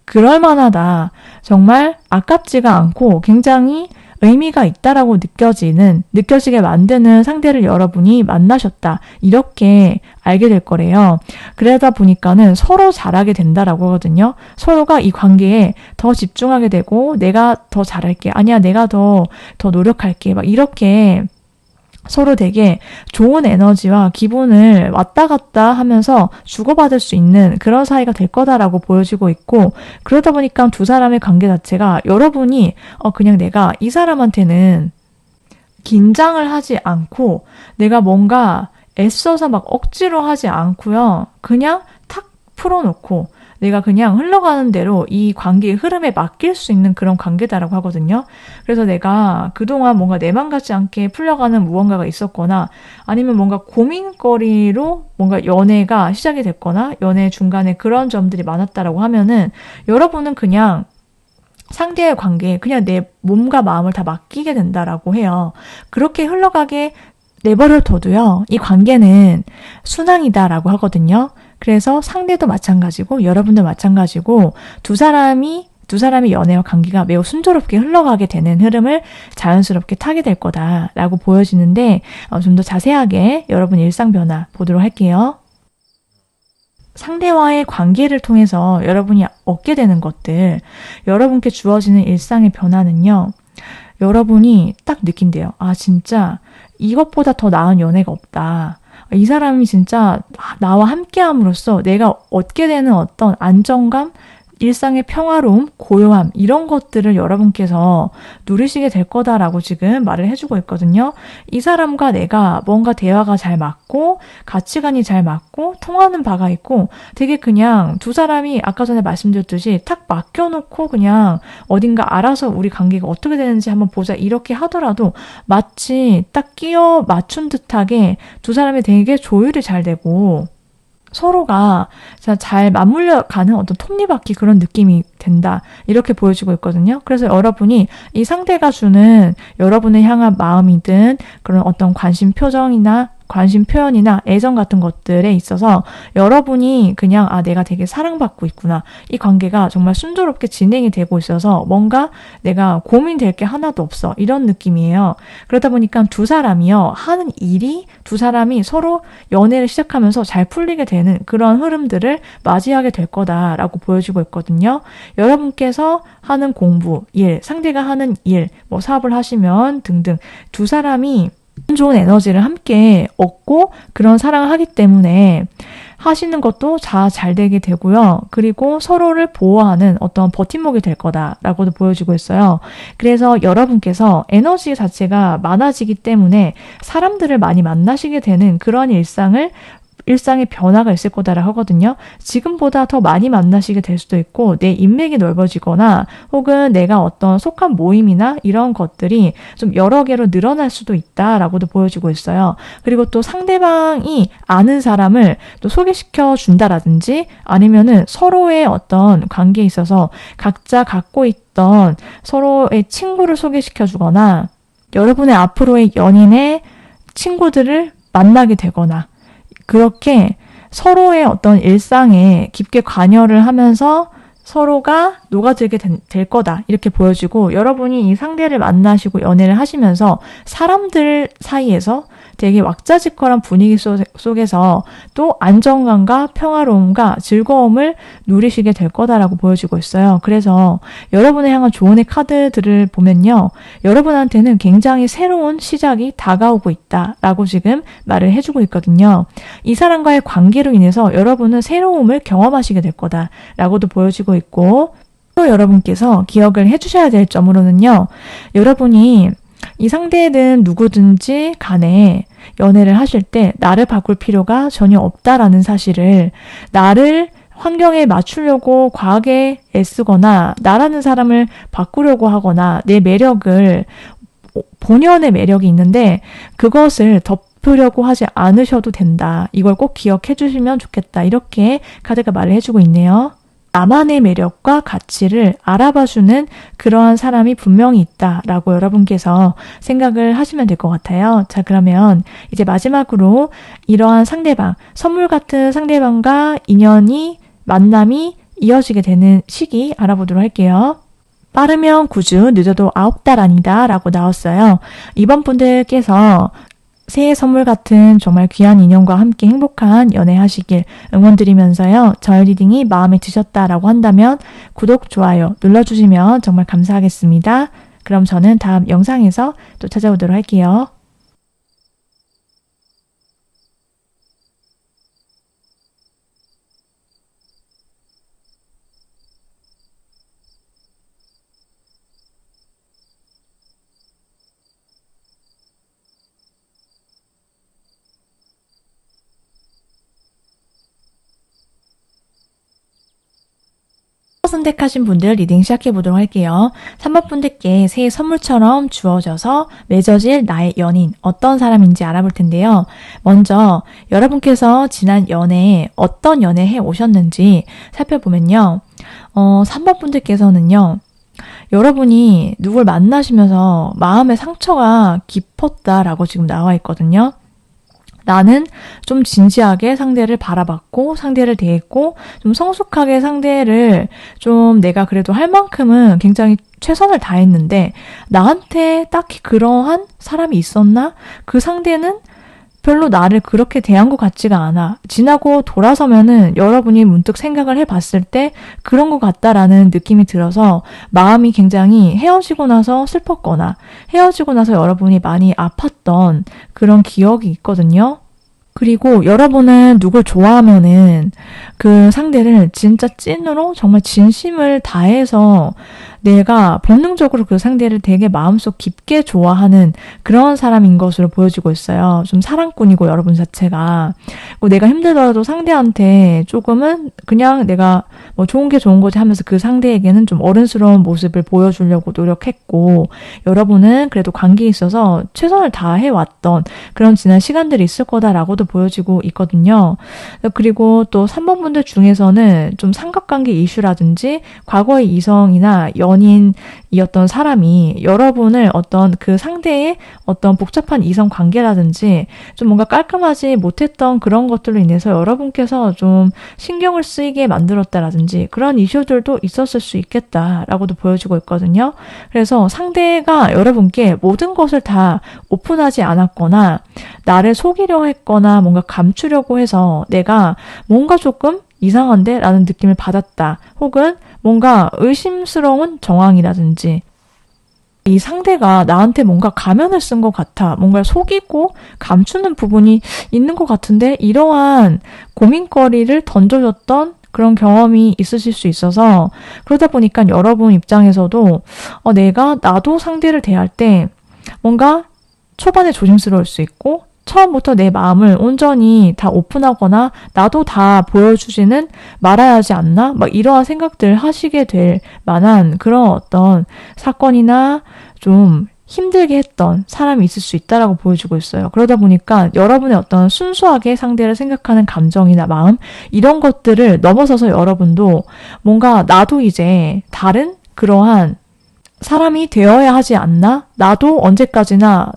그럴 만하다. 정말 아깝지가 않고 굉장히 의미가 있다라고 느껴지게 만드는 상대를 여러분이 만나셨다. 이렇게 알게 될 거래요. 그러다 보니까는 서로 잘하게 된다라고 하거든요. 서로가 이 관계에 더 집중하게 되고, 내가 더 잘할게. 아니야, 내가 더 노력할게. 막 이렇게 서로 되게 좋은 에너지와 기분을 왔다 갔다 하면서 주고받을 수 있는 그런 사이가 될 거다라고 보여지고 있고, 그러다 보니까 두 사람의 관계 자체가 여러분이 그냥 내가 이 사람한테는 긴장을 하지 않고 내가 뭔가 애써서 막 억지로 하지 않고요. 그냥 탁 풀어놓고 내가 그냥 흘러가는 대로 이 관계의 흐름에 맡길 수 있는 그런 관계다라고 하거든요. 그래서 내가 그동안 뭔가 내 맘 같지 않게 풀려가는 무언가가 있었거나 아니면 뭔가 고민거리로 뭔가 연애가 시작이 됐거나 연애 중간에 그런 점들이 많았다라고 하면은 여러분은 그냥 상대의 관계에 그냥 내 몸과 마음을 다 맡기게 된다라고 해요. 그렇게 흘러가게 내버려 둬도요, 이 관계는 순항이다라고 하거든요. 그래서 상대도 마찬가지고 여러분도 마찬가지고 두 사람이 연애와 관계가 매우 순조롭게 흘러가게 되는 흐름을 자연스럽게 타게 될 거다라고 보여지는데, 좀 더 자세하게 여러분 일상 변화 보도록 할게요. 상대와의 관계를 통해서 여러분이 얻게 되는 것들, 여러분께 주어지는 일상의 변화는요, 여러분이 딱 느낀대요. 아, 진짜 이것보다 더 나은 연애가 없다. 이 사람이 진짜 나와 함께함으로써 내가 얻게 되는 어떤 안정감, 일상의 평화로움, 고요함 이런 것들을 여러분께서 누리시게 될 거다라고 지금 말을 해주고 있거든요. 이 사람과 내가 뭔가 대화가 잘 맞고 가치관이 잘 맞고 통하는 바가 있고 되게 그냥 두 사람이 아까 전에 말씀드렸듯이 탁 맡겨놓고 그냥 어딘가 알아서 우리 관계가 어떻게 되는지 한번 보자 이렇게 하더라도 마치 딱 끼워 맞춘 듯하게 두 사람이 되게 조율이 잘 되고 서로가 잘 맞물려 가는 어떤 톱니바퀴 그런 느낌이 된다. 이렇게 보여지고 있거든요. 그래서 여러분이 이 상대가 주는 여러분을 향한 마음이든 그런 어떤 관심 표현이나 애정 같은 것들에 있어서 여러분이 그냥 내가 되게 사랑받고 있구나. 이 관계가 정말 순조롭게 진행이 되고 있어서 뭔가 내가 고민될 게 하나도 없어. 이런 느낌이에요. 그러다 보니까 두 사람이요. 하는 일이 두 사람이 서로 연애를 시작하면서 잘 풀리게 되는 그런 흐름들을 맞이하게 될 거다라고 보여지고 있거든요. 여러분께서 하는 공부, 일, 상대가 하는 일, 뭐 사업을 하시면 등등 두 사람이 좋은 에너지를 함께 얻고 그런 사랑을 하기 때문에 하시는 것도 잘 되게 되고요. 그리고 서로를 보호하는 어떤 버팀목이 될 거다라고도 보여지고 있어요. 그래서 여러분께서 에너지 자체가 많아지기 때문에 사람들을 많이 만나시게 되는 그런 일상을 일상의 변화가 있을 거다라 하거든요. 지금보다 더 많이 만나시게 될 수도 있고 내 인맥이 넓어지거나 혹은 내가 어떤 속한 모임이나 이런 것들이 좀 여러 개로 늘어날 수도 있다라고도 보여지고 있어요. 그리고 또 상대방이 아는 사람을 또 소개시켜 준다라든지 아니면은 서로의 어떤 관계에 있어서 각자 갖고 있던 서로의 친구를 소개시켜 주거나 여러분의 앞으로의 연인의 친구들을 만나게 되거나 그렇게 서로의 어떤 일상에 깊게 관여를 하면서 서로가 녹아들게 될 거다 이렇게 보여지고 여러분이 이 상대를 만나시고 연애를 하시면서 사람들 사이에서 되게 왁자지껄한 분위기 속에서 또 안정감과 평화로움과 즐거움을 누리시게 될 거다라고 보여지고 있어요. 그래서 여러분을 향한 조언의 카드들을 보면요. 여러분한테는 굉장히 새로운 시작이 다가오고 있다라고 지금 말을 해주고 있거든요. 이 사람과의 관계로 인해서 여러분은 새로움을 경험하시게 될 거다라고도 보여지고 있고 또 여러분께서 기억을 해주셔야 될 점으로는요. 여러분이 이 상대는 누구든지 간에 연애를 하실 때 나를 바꿀 필요가 전혀 없다라는 사실을 나를 환경에 맞추려고 과하게 애쓰거나 나라는 사람을 바꾸려고 하거나 내 매력을 본연의 매력이 있는데 그것을 덮으려고 하지 않으셔도 된다. 이걸 꼭 기억해 주시면 좋겠다. 이렇게 카드가 말을 해주고 있네요. 나만의 매력과 가치를 알아봐주는 그러한 사람이 분명히 있다라고 여러분께서 생각을 하시면 될 것 같아요. 자, 그러면 이제 마지막으로 이러한 상대방, 선물 같은 상대방과 인연이, 만남이 이어지게 되는 시기 알아보도록 할게요. 빠르면 9주, 늦어도 9달 아니다 라고 나왔어요. 이번 분들께서 새해 선물 같은 정말 귀한 인연과 함께 행복한 연애하시길 응원드리면서요. 저의 리딩이 마음에 드셨다라고 한다면 구독, 좋아요 눌러주시면 정말 감사하겠습니다. 그럼 저는 다음 영상에서 또 찾아오도록 할게요. 선택하신 분들 리딩 시작해 보도록 할게요. 3번 분들께 새해 선물처럼 주어져서 맺어질 나의 연인 어떤 사람인지 알아볼 텐데요. 먼저 여러분께서 지난 연애에 어떤 연애 해 오셨는지 살펴보면요. 3번 분들께서는요. 여러분이 누굴 만나시면서 마음의 상처가 깊었다라고 지금 나와 있거든요. 나는 좀 진지하게 상대를 바라봤고 상대를 대했고 좀 성숙하게 상대를 좀 내가 그래도 할 만큼은 굉장히 최선을 다했는데 나한테 딱히 그러한 사람이 있었나? 그 상대는 별로 나를 그렇게 대한 것 같지가 않아. 지나고 돌아서면은 여러분이 문득 생각을 해봤을 때 그런 것 같다라는 느낌이 들어서 마음이 굉장히 헤어지고 나서 슬펐거나 헤어지고 나서 여러분이 많이 아팠던 그런 기억이 있거든요. 그리고 여러분은 누굴 좋아하면은 그 상대를 진짜 찐으로 정말 진심을 다해서 내가 본능적으로 그 상대를 되게 마음속 깊게 좋아하는 그런 사람인 것으로 보여지고 있어요. 좀 사랑꾼이고 여러분 자체가. 내가 힘들더라도 상대한테 조금은 그냥 내가 뭐 좋은 게 좋은 거지 하면서 그 상대에게는 좀 어른스러운 모습을 보여주려고 노력했고 여러분은 그래도 관계에 있어서 최선을 다해왔던 그런 지난 시간들이 있을 거다라고도 보여지고 있거든요. 그리고 또 3번 분들 중에서는 좀 삼각관계 이슈라든지 과거의 이성이나 연인이었던 사람이 여러분을 어떤 그 상대의 어떤 복잡한 이성 관계라든지 좀 뭔가 깔끔하지 못했던 그런 것들로 인해서 여러분께서 좀 신경을 쓰이게 만들었다라든지 그런 이슈들도 있었을 수 있겠다라고도 보여지고 있거든요. 그래서 상대가 여러분께 모든 것을 다 오픈하지 않았거나 나를 속이려 했거나 뭔가 감추려고 해서 내가 뭔가 조금 이상한데? 라는 느낌을 받았다. 혹은 뭔가 의심스러운 정황이라든지 이 상대가 나한테 뭔가 가면을 쓴 것 같아. 뭔가 속이고 감추는 부분이 있는 것 같은데 이러한 고민거리를 던져줬던 그런 경험이 있으실 수 있어서 그러다 보니까 여러분 입장에서도 나도 상대를 대할 때 뭔가 초반에 조심스러울 수 있고 처음부터 내 마음을 온전히 다 오픈하거나 나도 다 보여주지는 말아야 하지 않나? 막 이러한 생각들 하시게 될 만한 그런 어떤 사건이나 좀 힘들게 했던 사람이 있을 수 있다라고 보여주고 있어요. 그러다 보니까 여러분의 어떤 순수하게 상대를 생각하는 감정이나 마음 이런 것들을 넘어서서 여러분도 뭔가 나도 이제 다른 그러한 사람이 되어야 하지 않나? 나도 언제까지나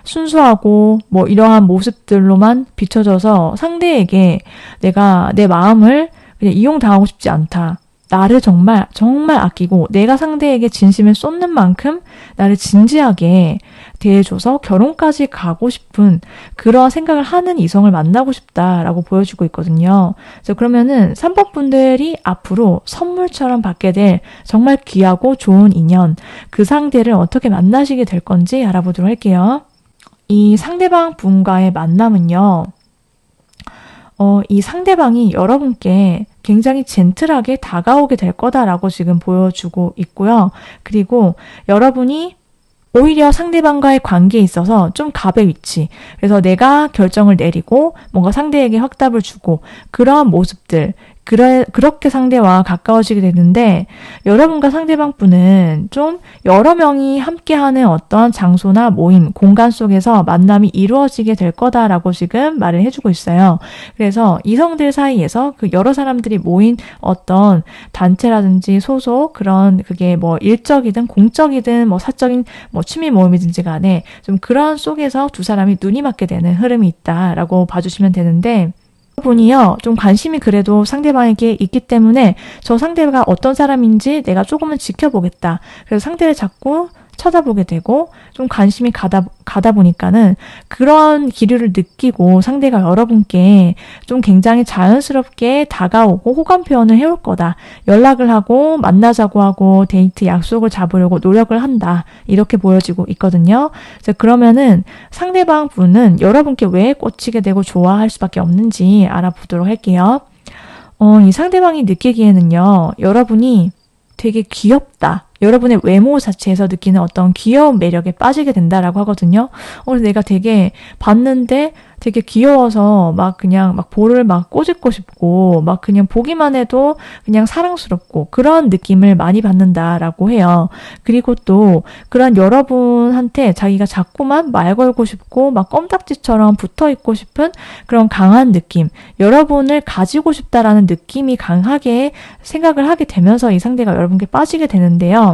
순수하고 뭐 이러한 모습들로만 비춰져서 상대에게 내가 내 마음을 그냥 이용당하고 싶지 않다. 나를 정말 아끼고 내가 상대에게 진심을 쏟는 만큼 나를 진지하게 대해줘서 결혼까지 가고 싶은 그런 생각을 하는 이성을 만나고 싶다라고 보여주고 있거든요. 그래서 그러면은 3번 분들이 앞으로 선물처럼 받게 될 정말 귀하고 좋은 인연, 그 상대를 어떻게 만나시게 될 건지 알아보도록 할게요. 이 상대방 분과의 만남은요. 이 상대방이 여러분께 굉장히 젠틀하게 다가오게 될 거다라고 지금 보여주고 있고요. 그리고 여러분이 오히려 상대방과의 관계에 있어서 좀 갑의 위치. 그래서 내가 결정을 내리고 뭔가 상대에게 확답을 주고 그러한 모습들. 그렇게 상대와 가까워지게 되는데 여러분과 상대방 분은 좀 여러 명이 함께하는 어떤 장소나 모임, 공간 속에서 만남이 이루어지게 될 거다라고 지금 말을 해주고 있어요. 그래서 이성들 사이에서 그 여러 사람들이 모인 어떤 단체라든지 소속 그런 그게 뭐 일적이든 공적이든 뭐 사적인 뭐 취미 모임이든지 간에 좀 그런 속에서 두 사람이 눈이 맞게 되는 흐름이 있다라고 봐주시면 되는데 분이요, 좀 관심이 그래도 상대방에게 있기 때문에 저 상대가 어떤 사람인지 내가 조금은 지켜보겠다. 그래서 상대를 자꾸 쳐다보게 되고 좀 관심이 가다 보니까는 그런 기류를 느끼고 상대가 여러분께 좀 굉장히 자연스럽게 다가오고 호감 표현을 해올 거다. 연락을 하고 만나자고 하고 데이트 약속을 잡으려고 노력을 한다. 이렇게 보여지고 있거든요. 그래서 그러면은 상대방 분은 여러분께 왜 꽂히게 되고 좋아할 수밖에 없는지 알아보도록 할게요. 이 상대방이 느끼기에는요. 여러분이 되게 귀엽다. 여러분의 외모 자체에서 느끼는 어떤 귀여운 매력에 빠지게 된다라고 하거든요. 그래서 내가 되게 봤는데 되게 귀여워서 막 그냥 막 볼을 막 꼬집고 싶고 막 그냥 보기만 해도 그냥 사랑스럽고 그런 느낌을 많이 받는다라고 해요. 그리고 또 그런 여러분한테 자기가 자꾸만 말 걸고 싶고 막 껌딱지처럼 붙어 있고 싶은 그런 강한 느낌, 여러분을 가지고 싶다라는 느낌이 강하게 생각을 하게 되면서 이 상대가 여러분께 빠지게 되는데요.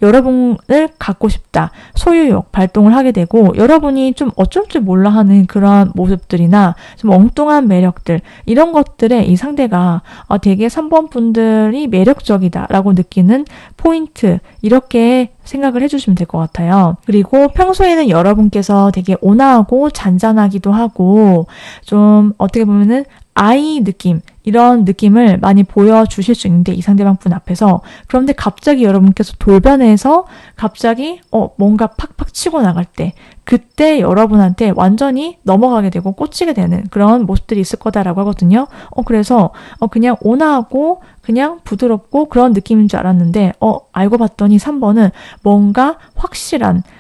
여러분을 갖고 싶다. 소유욕 발동을 하게 되고 여러분이 좀 어쩔 줄 몰라 하는 그런 모습들이나 좀 엉뚱한 매력들 이런 것들에 이 상대가 되게 3번 분들이 매력적이다라고 느끼는 포인트 이렇게 생각을 해주시면 될 것 같아요. 그리고 평소에는 여러분께서 되게 온화하고 잔잔하기도 하고 좀 어떻게 보면은 아이 느낌 이런 느낌을 많이 보여주실 수 있는데 이 상대방 분 앞에서 그런데 갑자기 여러분께서 돌변해서 갑자기 뭔가 팍팍 치고 나갈 때 그때 여러분한테 완전히 넘어가게 되고 꽂히게 되는 그런 모습들이 있을 거다라고 하거든요. 그래서 그냥 온화하고 그냥 부드럽고 그런 느낌인 줄 알았는데 알고 봤더니 3번은 뭔가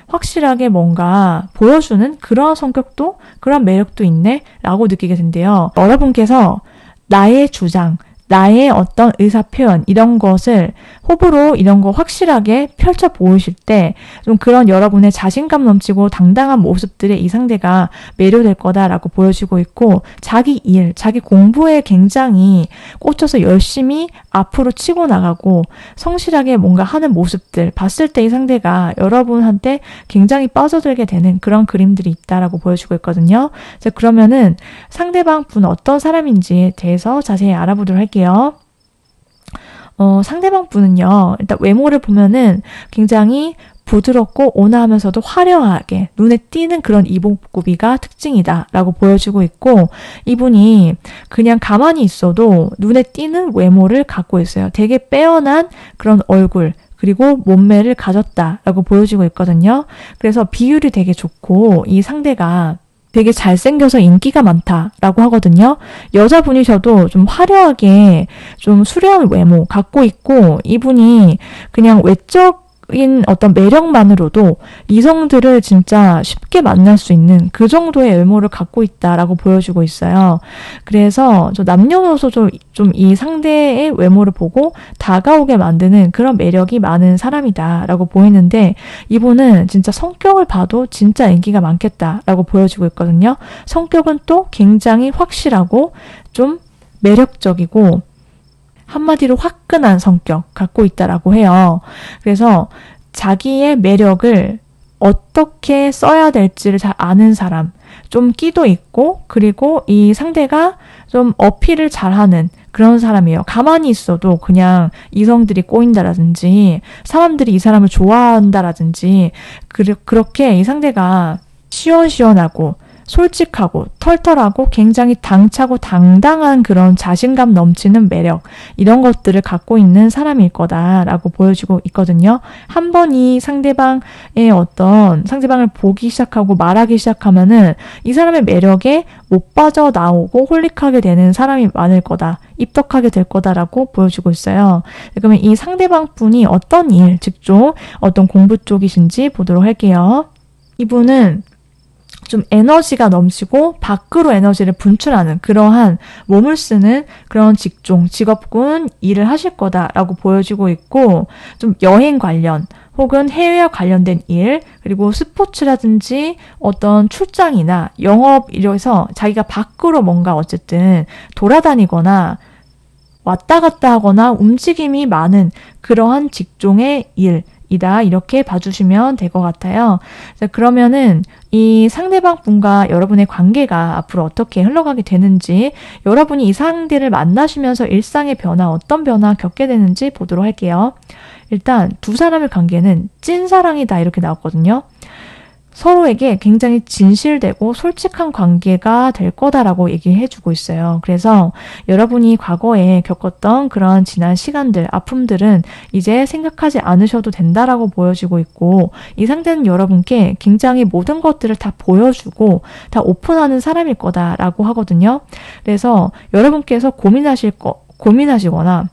확실하게 뭔가 보여주는 그런 성격도 그런 매력도 있네 라고 느끼게 된대요. 여러분께서 나의 주장, 나의 어떤 의사표현 이런 것을 호불호 이런 거 확실하게 펼쳐 보이실 때 좀 그런 여러분의 자신감 넘치고 당당한 모습들에 이 상대가 매료될 거다라고 보여지고 있고 자기 일, 자기 공부에 굉장히 꽂혀서 열심히 앞으로 치고 나가고 성실하게 뭔가 하는 모습들 봤을 때 이 상대가 여러분한테 굉장히 빠져들게 되는 그런 그림들이 있다라고 보여주고 있거든요. 그러면은 상대방 분 어떤 사람인지에 대해서 자세히 알아보도록 할게요. 상대방 분은요, 일단 외모를 보면은 굉장히 부드럽고 온화하면서도 화려하게 눈에 띄는 그런 이목구비가 특징이다라고 보여지고 있고 이분이 그냥 가만히 있어도 눈에 띄는 외모를 갖고 있어요. 되게 빼어난 그런 얼굴 그리고 몸매를 가졌다라고 보여지고 있거든요. 그래서 비율이 되게 좋고 이 상대가 되게 잘생겨서 인기가 많다라고 하거든요. 여자분이셔도 좀 화려하게 좀 수려한 외모 갖고 있고 이분이 그냥 외적 어떤 매력만으로도 이성들을 진짜 쉽게 만날 수 있는 그 정도의 외모를 갖고 있다라고 보여주고 있어요. 그래서 남녀노소 좀 이 상대의 외모를 보고 다가오게 만드는 그런 매력이 많은 사람이다라고 보이는데, 이분은 진짜 성격을 봐도 진짜 인기가 많겠다라고 보여주고 있거든요. 성격은 또 굉장히 확실하고 좀 매력적이고 한마디로 화끈한 성격 갖고 있다라고 해요. 그래서 자기의 매력을 어떻게 써야 될지를 잘 아는 사람, 좀 끼도 있고, 그리고 이 상대가 좀 어필을 잘하는 그런 사람이에요. 가만히 있어도 그냥 이성들이 꼬인다라든지 사람들이 이 사람을 좋아한다라든지 그렇게 이 상대가 시원시원하고 솔직하고 털털하고 굉장히 당차고 당당한 그런 자신감 넘치는 매력, 이런 것들을 갖고 있는 사람일 거다라고 보여주고 있거든요. 한 번 이 상대방을 보기 시작하고 말하기 시작하면은 이 사람의 매력에 못 빠져나오고 홀릭하게 되는 사람이 많을 거다, 입덕하게 될 거다라고 보여주고 있어요. 그러면 이 상대방 분이 어떤 일, 직종, 어떤 공부 쪽이신지 보도록 할게요. 이분은 좀 에너지가 넘치고 밖으로 에너지를 분출하는 그러한 몸을 쓰는 그런 직종, 직업군 일을 하실 거다라고 보여지고 있고, 좀 여행 관련 혹은 해외와 관련된 일, 그리고 스포츠라든지 어떤 출장이나 영업 이래서 자기가 밖으로 뭔가 어쨌든 돌아다니거나 왔다 갔다 하거나 움직임이 많은 그러한 직종의 일, 이다, 이렇게 봐주시면 될 것 같아요. 그러면은 이 상대방 분과 여러분의 관계가 앞으로 어떻게 흘러가게 되는지, 여러분이 이 상대를 만나시면서 일상의 변화, 어떤 변화 겪게 되는지 보도록 할게요. 일단 두 사람의 관계는 찐사랑이다, 이렇게 나왔거든요. 서로에게 굉장히 진실되고 솔직한 관계가 될 거다라고 얘기해주고 있어요. 그래서 여러분이 과거에 겪었던 그런 지난 시간들, 아픔들은 이제 생각하지 않으셔도 된다라고 보여지고 있고, 이 상대는 여러분께 굉장히 모든 것들을 다 보여주고 다 오픈하는 사람일 거다라고 하거든요. 그래서 여러분께서 고민하시거나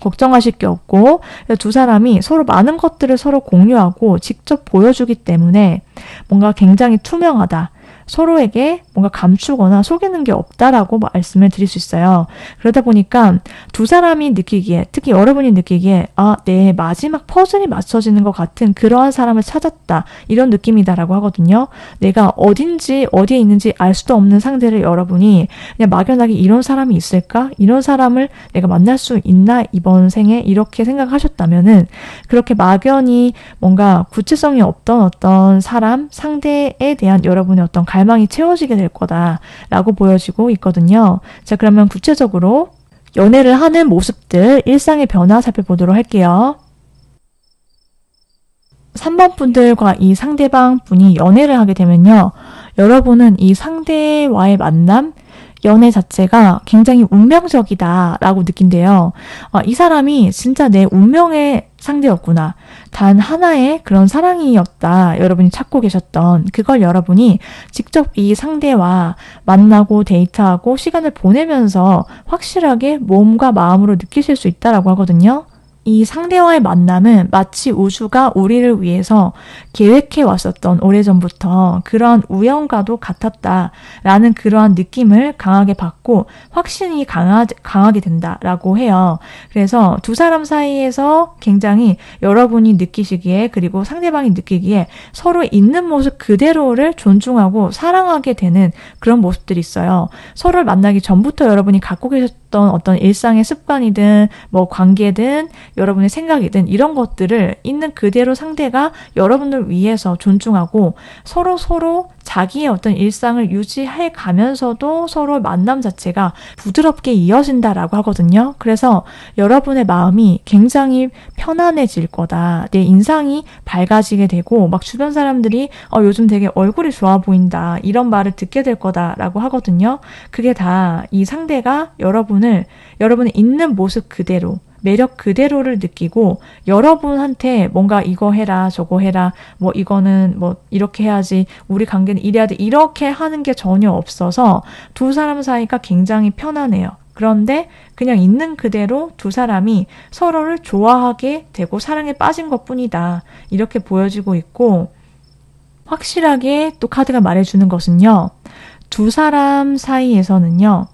걱정하실 게 없고, 두 사람이 서로 많은 것들을 서로 공유하고 직접 보여주기 때문에 뭔가 굉장히 투명하다, 서로에게 뭔가 감추거나 속이는 게 없다라고 말씀을 드릴 수 있어요. 그러다 보니까 두 사람이 느끼기에, 특히 여러분이 느끼기에 내 마지막 퍼즐이 맞춰지는 것 같은 그러한 사람을 찾았다, 이런 느낌이다라고 하거든요. 내가 어디에 있는지 알 수도 없는 상대를 여러분이 그냥 막연하게 이런 사람이 있을까? 이런 사람을 내가 만날 수 있나? 이번 생에? 이렇게 생각하셨다면은, 그렇게 막연히 뭔가 구체성이 없던 어떤 사람, 상대에 대한 여러분의 어떤 갈망이 채워지게 될 거다라고 보여지고 있거든요. 자, 그러면 구체적으로 연애를 하는 모습들, 일상의 변화 살펴보도록 할게요. 3번 분들과 이 상대방 분이 연애를 하게 되면요, 여러분은 이 상대와의 만남, 연애 자체가 굉장히 운명적이다라고 느낀대요. 이 사람이 진짜 내 운명의 상대였구나, 단 하나의 그런 사랑이었다, 여러분이 찾고 계셨던 그걸 여러분이 직접 이 상대와 만나고 데이트하고 시간을 보내면서 확실하게 몸과 마음으로 느끼실 수 있다라고 하거든요. 이 상대와의 만남은 마치 우주가 우리를 위해서 계획해 왔었던, 오래전부터 그런 우연과도 같았다라는 그러한 느낌을 강하게 받고 확신이 강하게 된다라고 해요. 그래서 두 사람 사이에서 굉장히 여러분이 느끼시기에, 그리고 상대방이 느끼기에 서로 있는 모습 그대로를 존중하고 사랑하게 되는 그런 모습들이 있어요. 서로를 만나기 전부터 여러분이 갖고 계셨던 어떤 일상의 습관이든 뭐 관계든 여러분의 생각이든 이런 것들을 있는 그대로 상대가 여러분을 위해서 존중하고 서로 자기의 어떤 일상을 유지해 가면서도 서로 만남 자체가 부드럽게 이어진다라고 하거든요. 그래서 여러분의 마음이 굉장히 편안해질 거다, 내 인상이 밝아지게 되고, 막 주변 사람들이 요즘 되게 얼굴이 좋아 보인다, 이런 말을 듣게 될 거다라고 하거든요. 그게 다 이 상대가 여러분의 있는 모습 그대로, 매력 그대로를 느끼고 여러분한테 뭔가 이거 해라, 저거 해라, 뭐 이거는 뭐 이렇게 해야지, 우리 관계는 이래야 돼, 이렇게 하는 게 전혀 없어서 두 사람 사이가 굉장히 편안해요. 그런데 그냥 있는 그대로 두 사람이 서로를 좋아하게 되고 사랑에 빠진 것뿐이다. 이렇게 보여지고 있고, 확실하게 또 카드가 말해주는 것은요. 두 사람 사이에서는요.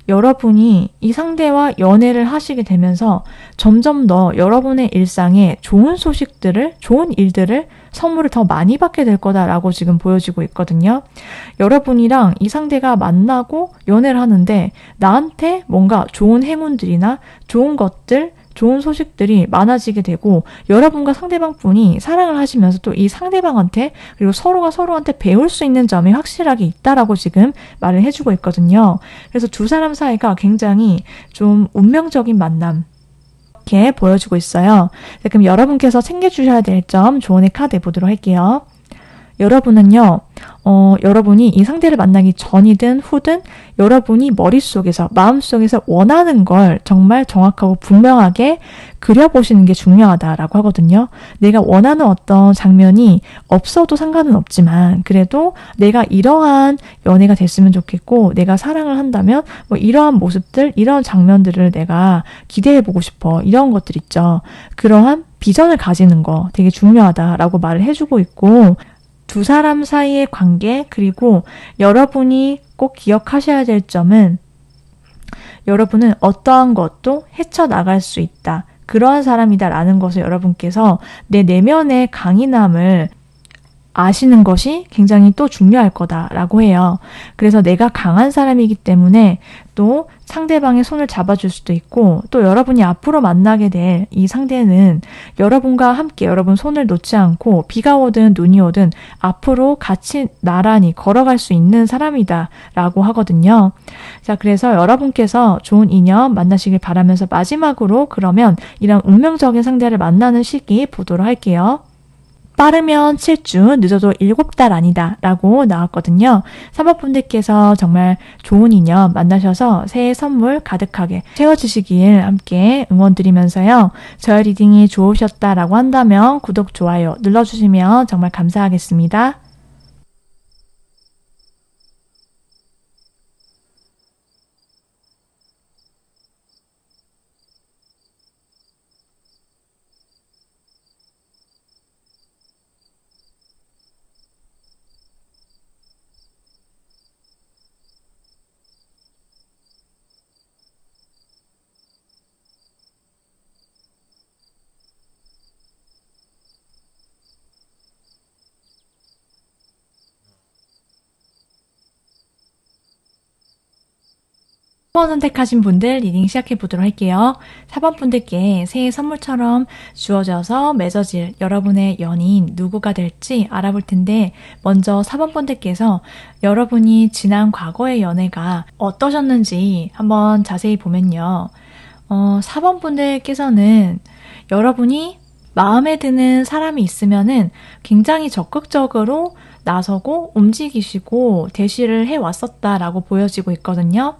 여러분이 이 상대와 연애를 하시게 되면서 점점 더 여러분의 일상에 좋은 소식들을, 좋은 일들을, 선물을 더 많이 받게 될 거다라고 지금 보여지고 있거든요. 여러분이랑 이 상대가 만나고 연애를 하는데 나한테 뭔가 좋은 행운들이나 좋은 것들, 좋은 소식들이 많아지게 되고 여러분과 상대방분이 사랑을 하시면서 또 이 상대방한테 그리고 서로가 서로한테 배울 수 있는 점이 확실하게 있다라고 지금 말을 해주고 있거든요. 그래서 두 사람 사이가 굉장히 좀 운명적인 만남 이렇게 보여주고 있어요. 그럼 여러분께서 챙겨주셔야 될 점 조언의 카드 보도록 할게요. 여러분은요, 여러분이 이 상대를 만나기 전이든 후든 여러분이 머릿속에서, 마음속에서 원하는 걸 정말 정확하고 분명하게 그려보시는 게 중요하다라고 하거든요. 내가 원하는 어떤 장면이 없어도 상관은 없지만 그래도 내가 이러한 연애가 됐으면 좋겠고 내가 사랑을 한다면 뭐 이러한 모습들, 이런 장면들을 내가 기대해보고 싶어. 이런 것들 있죠. 그러한 비전을 가지는 거 되게 중요하다라고 말을 해주고 있고 두 사람 사이의 관계 그리고 여러분이 꼭 기억하셔야 될 점은 여러분은 어떠한 것도 헤쳐나갈 수 있다. 그러한 사람이다라는 것을 여러분께서 내 내면의 강인함을 아시는 것이 굉장히 또 중요할 거다라고 해요. 그래서 내가 강한 사람이기 때문에 또 상대방의 손을 잡아줄 수도 있고 또 여러분이 앞으로 만나게 될 이 상대는 여러분과 함께 여러분 손을 놓지 않고 비가 오든 눈이 오든 앞으로 같이 나란히 걸어갈 수 있는 사람이다 라고 하거든요. 자, 그래서 여러분께서 좋은 인연 만나시길 바라면서 마지막으로 그러면 이런 운명적인 상대를 만나는 시기 보도록 할게요. 빠르면 7주, 늦어도 7달 아니다 라고 나왔거든요. 3번 분들께서 정말 좋은 인연 만나셔서 새해 선물 가득하게 채워주시길 함께 응원드리면서요. 저의 리딩이 좋으셨다라고 한다면 구독, 좋아요 눌러주시면 정말 감사하겠습니다. 번 선택하신 분들 리딩 시작해 보도록 할게요. 4번 분들께 새해 선물처럼 주어져서 맺어질 여러분의 연인 누구가 될지 알아볼 텐데 먼저 4번 분들께서 여러분이 지난 과거의 연애가 어떠셨는지 한번 자세히 보면요. 4번 분들께서는 여러분이 마음에 드는 사람이 있으면은 굉장히 적극적으로 나서고 움직이시고 대시를 해왔었다라고 보여지고 있거든요.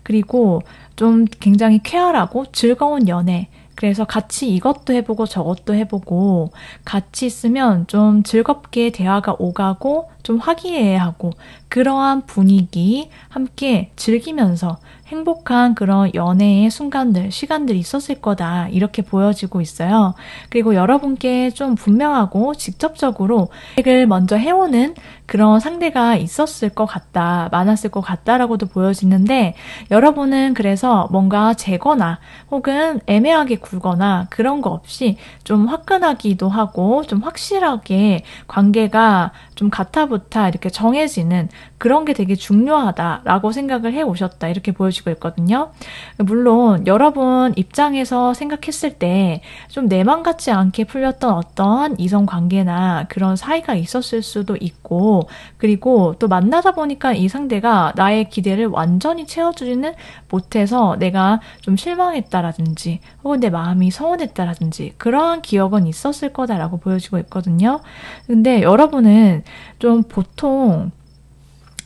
그리고 좀 굉장히 쾌활하고 즐거운 연애. 그래서 같이 이것도 해보고 저것도 해보고 같이 있으면 좀 즐겁게 대화가 오가고 좀 화기애애하고 그러한 분위기 함께 즐기면서 행복한 그런 연애의 순간들, 시간들이 있었을 거다 이렇게 보여지고 있어요. 그리고 여러분께 좀 분명하고 직접적으로 계획을 먼저 해오는 그런 상대가 있었을 것 같다, 많았을 것 같다라고도 보여지는데 여러분은 그래서 뭔가 재거나 혹은 애매하게 굴거나 그런 거 없이 좀 화끈하기도 하고 좀 확실하게 관계가 좀 가타부타 이렇게 정해지는 그런 게 되게 중요하다라고 생각을 해오셨다 이렇게 보여지고 있거든요. 물론 여러분 입장에서 생각했을 때 좀 내 맘 같지 않게 풀렸던 어떠한 이성 관계나 그런 사이가 있었을 수도 있고 그리고 또 만나다 보니까 이 상대가 나의 기대를 완전히 채워주지는 못해서 내가 좀 실망했다라든지 혹은 내 마음이 서운했다라든지 그러한 기억은 있었을 거다라고 보여지고 있거든요. 근데 여러분은 좀 보통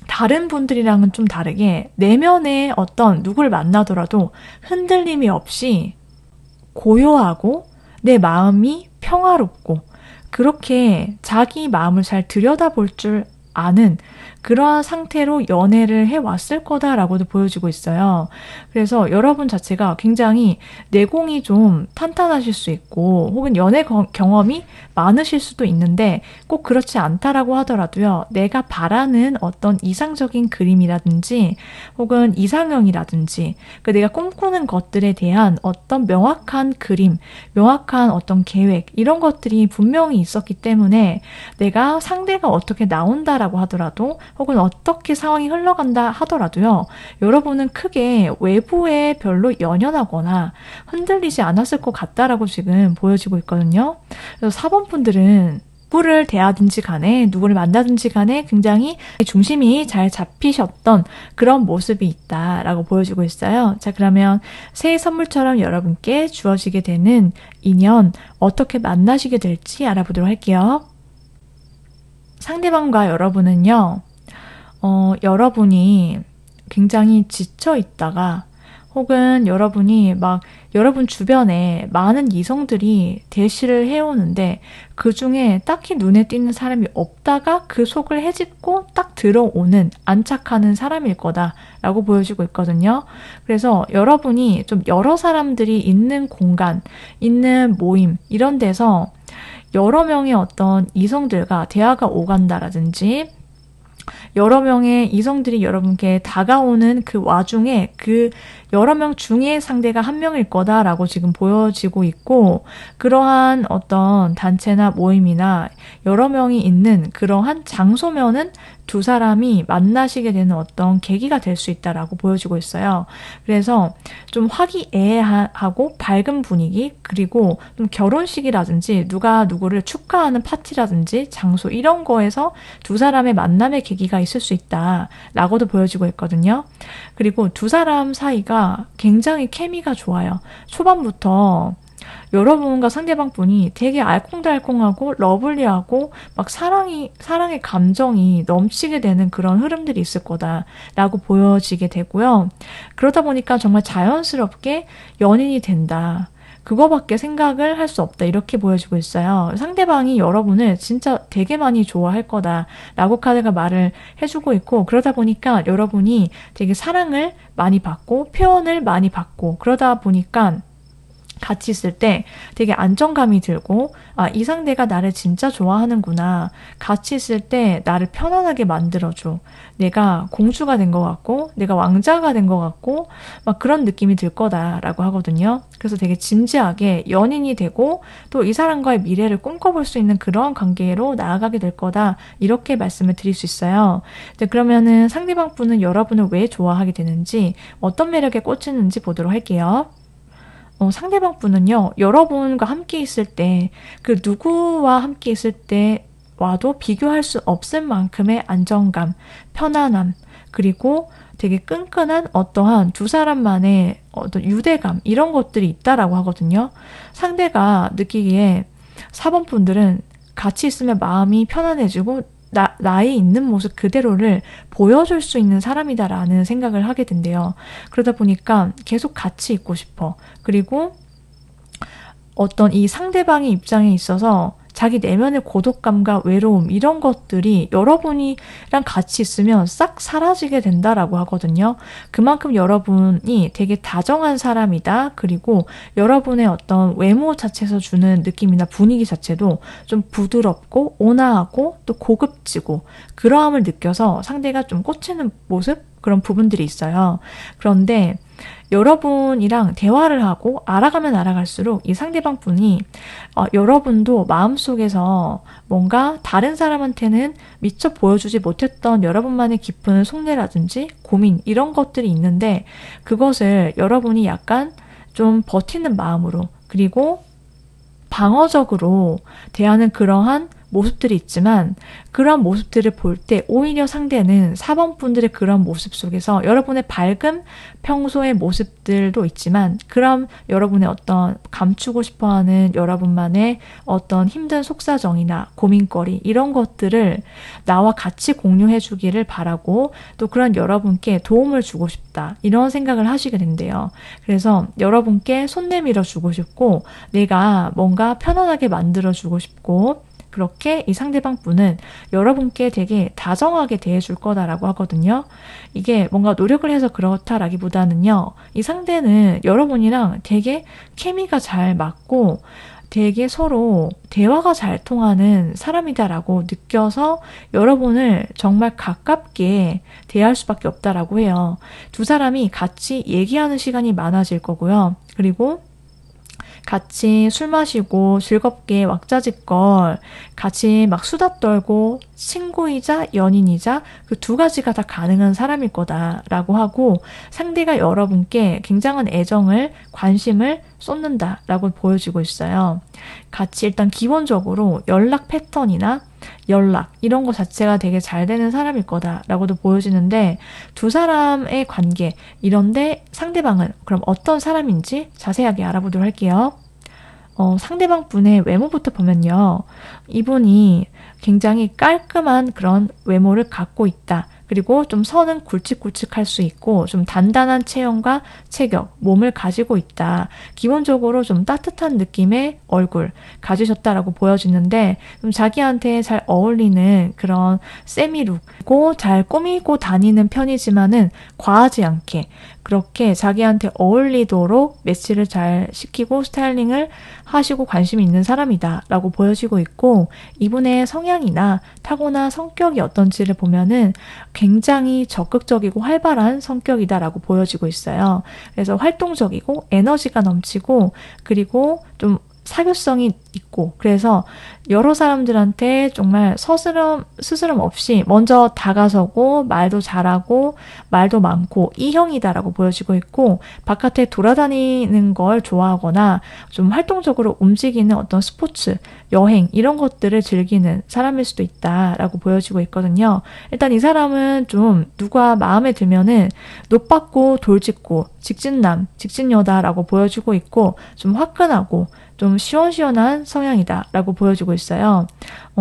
다른 분들이랑은 좀 다르게 내면에 어떤 누굴 만나더라도 흔들림이 없이 고요하고 내 마음이 평화롭고 그렇게 자기 마음을 잘 들여다볼 줄 아는 그러한 상태로 연애를 해왔을 거다라고도 보여지고 있어요. 그래서 여러분 자체가 굉장히 내공이 좀 탄탄하실 수 있고 혹은 연애 경험이 많으실 수도 있는데 꼭 그렇지 않다라고 하더라도요. 내가 바라는 어떤 이상적인 그림이라든지 혹은 이상형이라든지 내가 꿈꾸는 것들에 대한 어떤 명확한 그림, 명확한 어떤 계획 이런 것들이 분명히 있었기 때문에 내가 상대가 어떻게 나온다라고 하더라도 혹은 어떻게 상황이 흘러간다 하더라도요. 여러분은 크게 외부에 별로 연연하거나 흔들리지 않았을 것 같다라고 지금 보여지고 있거든요. 그래서 4번 분들은 누구를 대하든지 간에 누구를 만나든지 간에 굉장히 중심이 잘 잡히셨던 그런 모습이 있다라고 보여지고 있어요. 자, 그러면 새해 선물처럼 여러분께 주어지게 되는 인연 어떻게 만나시게 될지 알아보도록 할게요. 상대방과 여러분은요. 여러분이 굉장히 지쳐 있다가 혹은 여러분이 여러분 주변에 많은 이성들이 대시를 해오는데 그 중에 딱히 눈에 띄는 사람이 없다가 그 속을 헤집고 딱 들어오는 안착하는 사람일 거다라고 보여지고 있거든요. 그래서 여러분이 좀 여러 사람들이 있는 공간, 있는 모임 이런 데서 여러 명의 어떤 이성들과 대화가 오간다라든지 여러 명의 이성들이 여러분께 다가오는 그 와중에 그 여러 명 중에 상대가 한 명일 거다라고 지금 보여지고 있고 그러한 어떤 단체나 모임이나 여러 명이 있는 그러한 장소면은 두 사람이 만나시게 되는 어떤 계기가 될 수 있다라고 보여지고 있어요. 그래서 좀 화기애애하고 밝은 분위기 그리고 좀 결혼식이라든지 누가 누구를 축하하는 파티라든지 장소 이런 거에서 두 사람의 만남의 계기가 있을 수 있다라고도 보여지고 있거든요. 그리고 두 사람 사이가 굉장히 케미가 좋아요. 초반부터 여러분과 상대방 분이 되게 알콩달콩하고 러블리하고 사랑의 감정이 넘치게 되는 그런 흐름들이 있을 거다라고 보여지게 되고요. 그러다 보니까 정말 자연스럽게 연인이 된다. 그거밖에 생각을 할 수 없다. 이렇게 보여지고 있어요. 상대방이 여러분을 진짜 되게 많이 좋아할 거다라고 카드가 말을 해주고 있고 그러다 보니까 여러분이 되게 사랑을 많이 받고 표현을 많이 받고 그러다 보니까 같이 있을 때 되게 안정감이 들고 이 상대가 나를 진짜 좋아하는구나. 같이 있을 때 나를 편안하게 만들어줘. 내가 공주가 된 것 같고 내가 왕자가 된 것 같고 그런 느낌이 들 거다라고 하거든요. 그래서 되게 진지하게 연인이 되고 또 이 사람과의 미래를 꿈꿔볼 수 있는 그런 관계로 나아가게 될 거다. 이렇게 말씀을 드릴 수 있어요. 그러면은 상대방 분은 여러분을 왜 좋아하게 되는지 어떤 매력에 꽂히는지 보도록 할게요. 상대방 분은요, 여러분과 함께 있을 때, 그 누구와 함께 있을 때 와도 비교할 수 없을 만큼의 안정감, 편안함, 그리고 되게 끈끈한 어떠한 두 사람만의 어떤 유대감, 이런 것들이 있다라고 하거든요. 상대가 느끼기에 4번 분들은 같이 있으면 마음이 편안해지고 나의 있는 모습 그대로를 보여줄 수 있는 사람이다라는 생각을 하게 된대요. 그러다 보니까 계속 같이 있고 싶어. 그리고 어떤 이 상대방의 입장에 있어서 자기 내면의 고독감과 외로움 이런 것들이 여러분이랑 같이 있으면 싹 사라지게 된다라고 하거든요. 그만큼 여러분이 되게 다정한 사람이다. 그리고 여러분의 어떤 외모 자체에서 주는 느낌이나 분위기 자체도 좀 부드럽고 온화하고 또 고급지고 그러함을 느껴서 상대가 좀 꽂히는 모습? 그런 부분들이 있어요. 그런데 여러분이랑 대화를 하고 알아가면 알아갈수록 이 상대방 분이 여러분도 마음속에서 뭔가 다른 사람한테는 미처 보여주지 못했던 여러분만의 깊은 속내라든지 고민 이런 것들이 있는데 그것을 여러분이 약간 좀 버티는 마음으로 그리고 방어적으로 대하는 그러한 모습들이 있지만 그런 모습들을 볼 때 오히려 상대는 4번 분들의 그런 모습 속에서 여러분의 밝은 평소의 모습들도 있지만 그럼 여러분의 어떤 감추고 싶어하는 여러분만의 어떤 힘든 속사정이나 고민거리 이런 것들을 나와 같이 공유해 주기를 바라고 또 그런 여러분께 도움을 주고 싶다 이런 생각을 하시게 된대요. 그래서 여러분께 손 내밀어 주고 싶고 내가 뭔가 편안하게 만들어 주고 싶고 그렇게 이 상대방 분은 여러분께 되게 다정하게 대해줄 거다라고 하거든요. 이게 뭔가 노력을 해서 그렇다라기보다는요, 이 상대는 여러분이랑 되게 케미가 잘 맞고 되게 서로 대화가 잘 통하는 사람이다라고 느껴서 여러분을 정말 가깝게 대할 수밖에 없다라고 해요. 두 사람이 같이 얘기하는 시간이 많아질 거고요. 그리고 같이 술 마시고 즐겁게 왁자지껄 같이 막 수다 떨고 친구이자 연인이자 그 두 가지가 다 가능한 사람일 거다라고 하고, 상대가 여러분께 굉장한 애정을, 관심을 쏟는다라고 보여지고 있어요. 같이 일단 기본적으로 연락 패턴이나 연락 이런 거 자체가 되게 잘 되는 사람일 거다라고도 보여지는데, 두 사람의 관계 이런데 상대방은 그럼 어떤 사람인지 자세하게 알아보도록 할게요. 상대방 분의 외모부터 보면요, 이분이 굉장히 깔끔한 그런 외모를 갖고 있다. 그리고 좀 선은 굵직굵직할 수 있고 좀 단단한 체형과 체격, 몸을 가지고 있다. 기본적으로 좀 따뜻한 느낌의 얼굴 가지셨다라고 보여지는데, 좀 자기한테 잘 어울리는 그런 세미룩, 그리고 잘 꾸미고 다니는 편이지만은 과하지 않게 그렇게 자기한테 어울리도록 매치를 잘 시키고 스타일링을 하시고 관심이 있는 사람이다 라고 보여지고 있고, 이분의 성향이나 타고난 성격이 어떤지를 보면은 굉장히 적극적이고 활발한 성격이다라고 보여지고 있어요. 그래서 활동적이고 에너지가 넘치고, 그리고 좀 사교성이 있고, 그래서 여러 사람들한테 정말 스스럼 없이 먼저 다가서고 말도 잘하고 말도 많고 이형이다라고 보여지고 있고, 바깥에 돌아다니는 걸 좋아하거나 좀 활동적으로 움직이는 어떤 스포츠, 여행 이런 것들을 즐기는 사람일 수도 있다라고 보여지고 있거든요. 일단 이 사람은 좀 누가 마음에 들면은 노받고 돌직고 직진남, 직진여다라고 보여지고 있고, 좀 화끈하고 좀 시원시원한 성향이다라고 보여지고 있어요.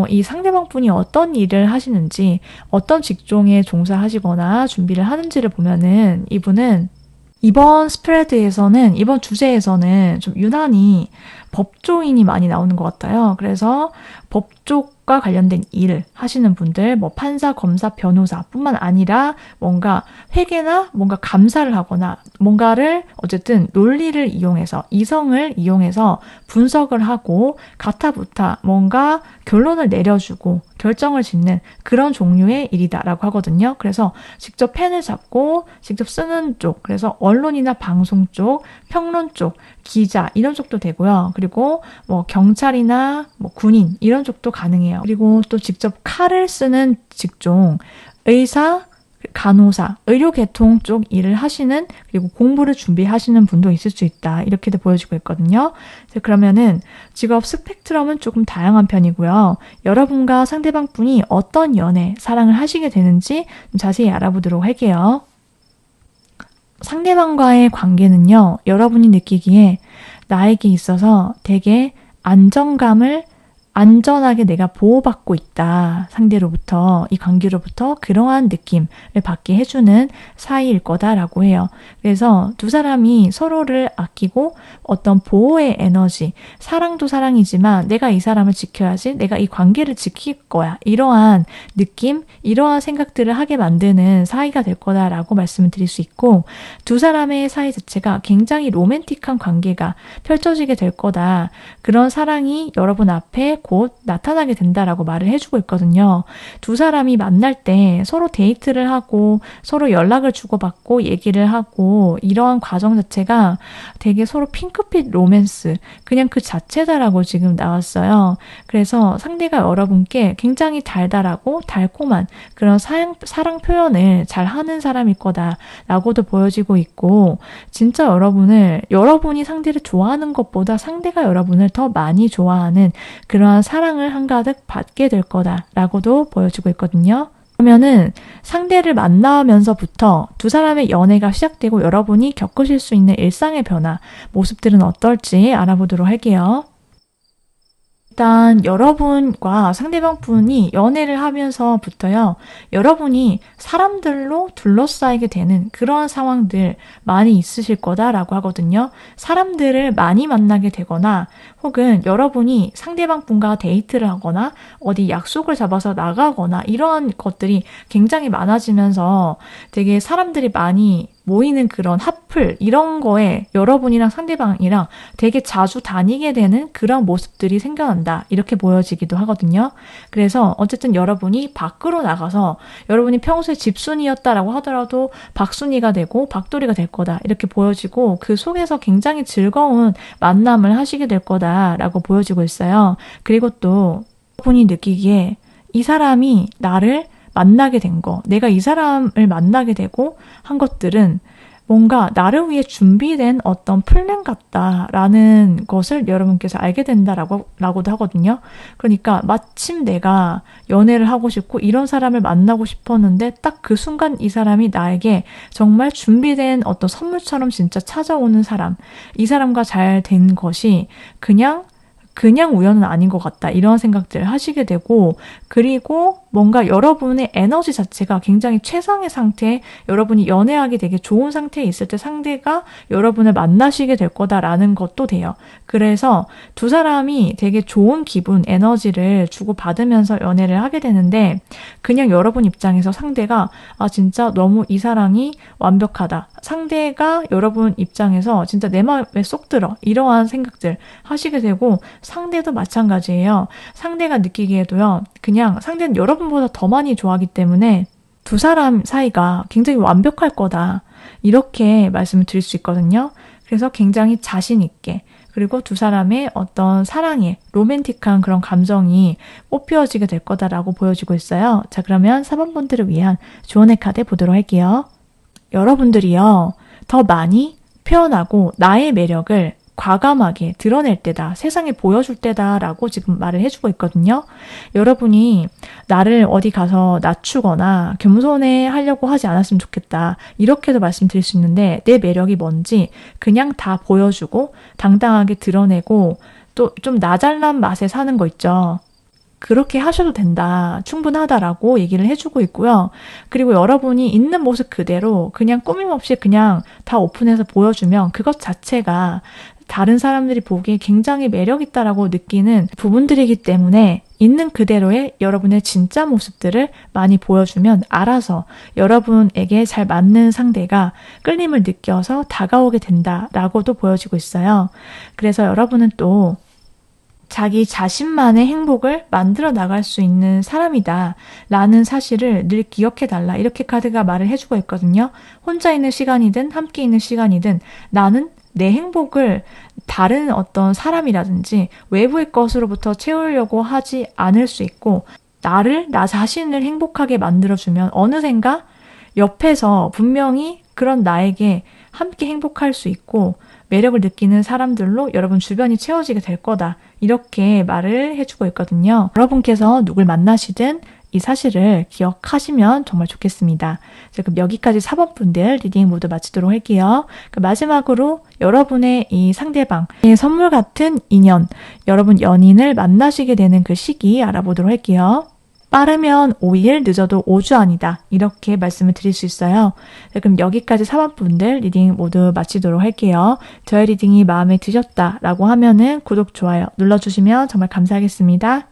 이 상대방 분이 어떤 일을 하시는지, 어떤 직종에 종사하시거나 준비를 하는지를 보면은 이분은 이번 스프레드에서는, 이번 주제에서는 좀 유난히 법조인이 많이 나오는 것 같아요. 그래서 법조과 관련된 일을 하시는 분들, 뭐 판사, 검사, 변호사 뿐만 아니라 뭔가 회계나 뭔가 감사를 하거나 뭔가를 어쨌든 논리를 이용해서, 이성을 이용해서 분석을 하고 가타부타 뭔가 결론을 내려주고 결정을 짓는 그런 종류의 일이다라고 하거든요. 그래서 직접 펜을 잡고 직접 쓰는 쪽, 그래서 언론이나 방송 쪽, 평론 쪽, 기자 이런 쪽도 되고요. 그리고 뭐 경찰이나 뭐 군인 이런 쪽도 가능해요. 그리고 또 직접 칼을 쓰는 직종, 의사, 간호사, 의료계통 쪽 일을 하시는, 그리고 공부를 준비하시는 분도 있을 수 있다. 이렇게도 보여지고 있거든요. 그러면은 직업 스펙트럼은 조금 다양한 편이고요. 여러분과 상대방 분이 어떤 연애, 사랑을 하시게 되는지 좀 자세히 알아보도록 할게요. 상대방과의 관계는요, 여러분이 느끼기에 나에게 있어서 되게 안전하게 내가 보호받고 있다. 상대로부터, 이 관계로부터 그러한 느낌을 받게 해주는 사이일 거다라고 해요. 그래서 두 사람이 서로를 아끼고 어떤 보호의 에너지, 사랑도 사랑이지만 내가 이 사람을 지켜야지, 내가 이 관계를 지킬 거야, 이러한 느낌, 이러한 생각들을 하게 만드는 사이가 될 거다라고 말씀을 드릴 수 있고, 두 사람의 사이 자체가 굉장히 로맨틱한 관계가 펼쳐지게 될 거다. 그런 사랑이 여러분 앞에 곧 나타나게 된다라고 말을 해주고 있거든요. 두 사람이 만날 때 서로 데이트를 하고 서로 연락을 주고받고 얘기를 하고, 이러한 과정 자체가 되게 서로 핑크빛 로맨스, 그냥 그 자체다라고 지금 나왔어요. 그래서 상대가 여러분께 굉장히 달달하고 달콤한 그런 사랑 표현을 잘 하는 사람일 거다라고도 보여지고 있고, 진짜 여러분이 상대를 좋아하는 것보다 상대가 여러분을 더 많이 좋아하는 그러한 사랑을 한가득 받게 될 거다라고도 보여지고 있거든요. 그러면은 상대를 만나면서부터 두 사람의 연애가 시작되고 여러분이 겪으실 수 있는 일상의 변화, 모습들은 어떨지 알아보도록 할게요. 일단 여러분과 상대방 분이 연애를 하면서부터요, 여러분이 사람들로 둘러싸이게 되는 그런 상황들 많이 있으실 거다라고 하거든요. 사람들을 많이 만나게 되거나 혹은 여러분이 상대방 분과 데이트를 하거나 어디 약속을 잡아서 나가거나 이런 것들이 굉장히 많아지면서 되게 사람들이 많이 모이는 그런 핫플 이런 거에 여러분이랑 상대방이랑 되게 자주 다니게 되는 그런 모습들이 생겨난다 이렇게 보여지기도 하거든요. 그래서 어쨌든 여러분이 밖으로 나가서 여러분이 평소에 집순이였다라고 하더라도 박순이가 되고 박돌이가 될 거다 이렇게 보여지고 그 속에서 굉장히 즐거운 만남을 하시게 될 거다라고 보여지고 있어요. 그리고 또 여러분이 느끼기에 이 사람이 나를 만나게 된 거, 내가 이 사람을 만나게 되고 한 것들은 뭔가 나를 위해 준비된 어떤 플랜 같다라는 것을 여러분께서 알게 된다라고도 하거든요. 그러니까 마침 내가 연애를 하고 싶고 이런 사람을 만나고 싶었는데 딱 그 순간 이 사람이 나에게 정말 준비된 어떤 선물처럼 진짜 찾아오는 사람, 이 사람과 잘 된 것이 그냥 우연은 아닌 것 같다. 이런 생각들을 하시게 되고, 그리고 뭔가 여러분의 에너지 자체가 굉장히 최상의 상태에, 여러분이 연애하기 되게 좋은 상태에 있을 때 상대가 여러분을 만나시게 될 거다라는 것도 돼요. 그래서 두 사람이 되게 좋은 기분, 에너지를 주고받으면서 연애를 하게 되는데, 그냥 여러분 입장에서 상대가 진짜 너무 이 사랑이 완벽하다. 상대가 여러분 입장에서 진짜 내 마음에 쏙 들어. 이러한 생각들 하시게 되고, 상대도 마찬가지예요. 상대가 느끼기에도요, 그냥 상대는 여러분보다 더 많이 좋아하기 때문에 두 사람 사이가 굉장히 완벽할 거다. 이렇게 말씀을 드릴 수 있거든요. 그래서 굉장히 자신 있게, 그리고 두 사람의 어떤 사랑의 로맨틱한 그런 감정이 꽃피워지게 될 거다라고 보여지고 있어요. 자, 그러면 4번 분들을 위한 조언의 카드 보도록 할게요. 여러분들이요, 더 많이 표현하고 나의 매력을 과감하게 드러낼 때다. 세상에 보여줄 때다. 라고 지금 말을 해주고 있거든요. 여러분이 나를 어디 가서 낮추거나 겸손해 하려고 하지 않았으면 좋겠다. 이렇게도 말씀드릴 수 있는데 내 매력이 뭔지 그냥 다 보여주고 당당하게 드러내고 또 좀 나 잘난 맛에 사는 거 있죠. 그렇게 하셔도 된다. 충분하다라고 얘기를 해주고 있고요. 그리고 여러분이 있는 모습 그대로 그냥 꾸밈없이 그냥 다 오픈해서 보여주면 그것 자체가 다른 사람들이 보기에 굉장히 매력있다라고 느끼는 부분들이기 때문에 있는 그대로의 여러분의 진짜 모습들을 많이 보여주면 알아서 여러분에게 잘 맞는 상대가 끌림을 느껴서 다가오게 된다라고도 보여지고 있어요. 그래서 여러분은 또 자기 자신만의 행복을 만들어 나갈 수 있는 사람이다 라는 사실을 늘 기억해 달라, 이렇게 카드가 말을 해주고 있거든요. 혼자 있는 시간이든 함께 있는 시간이든 나는 내 행복을 다른 어떤 사람이라든지 외부의 것으로부터 채우려고 하지 않을 수 있고, 나 자신을 행복하게 만들어주면 어느샌가 옆에서 분명히 그런 나에게 함께 행복할 수 있고 매력을 느끼는 사람들로 여러분 주변이 채워지게 될 거다, 이렇게 말을 해주고 있거든요. 여러분께서 누굴 만나시든 이 사실을 기억하시면 정말 좋겠습니다. 자, 그럼 여기까지 4번 분들 리딩 모두 마치도록 할게요. 마지막으로 여러분의 이 상대방의 선물 같은 인연, 여러분 연인을 만나시게 되는 그 시기 알아보도록 할게요. 빠르면 5일, 늦어도 5주 아니다, 이렇게 말씀을 드릴 수 있어요. 자, 그럼 여기까지 4번 분들 리딩 모두 마치도록 할게요. 저의 리딩이 마음에 드셨다라고 하면은 구독, 좋아요 눌러주시면 정말 감사하겠습니다.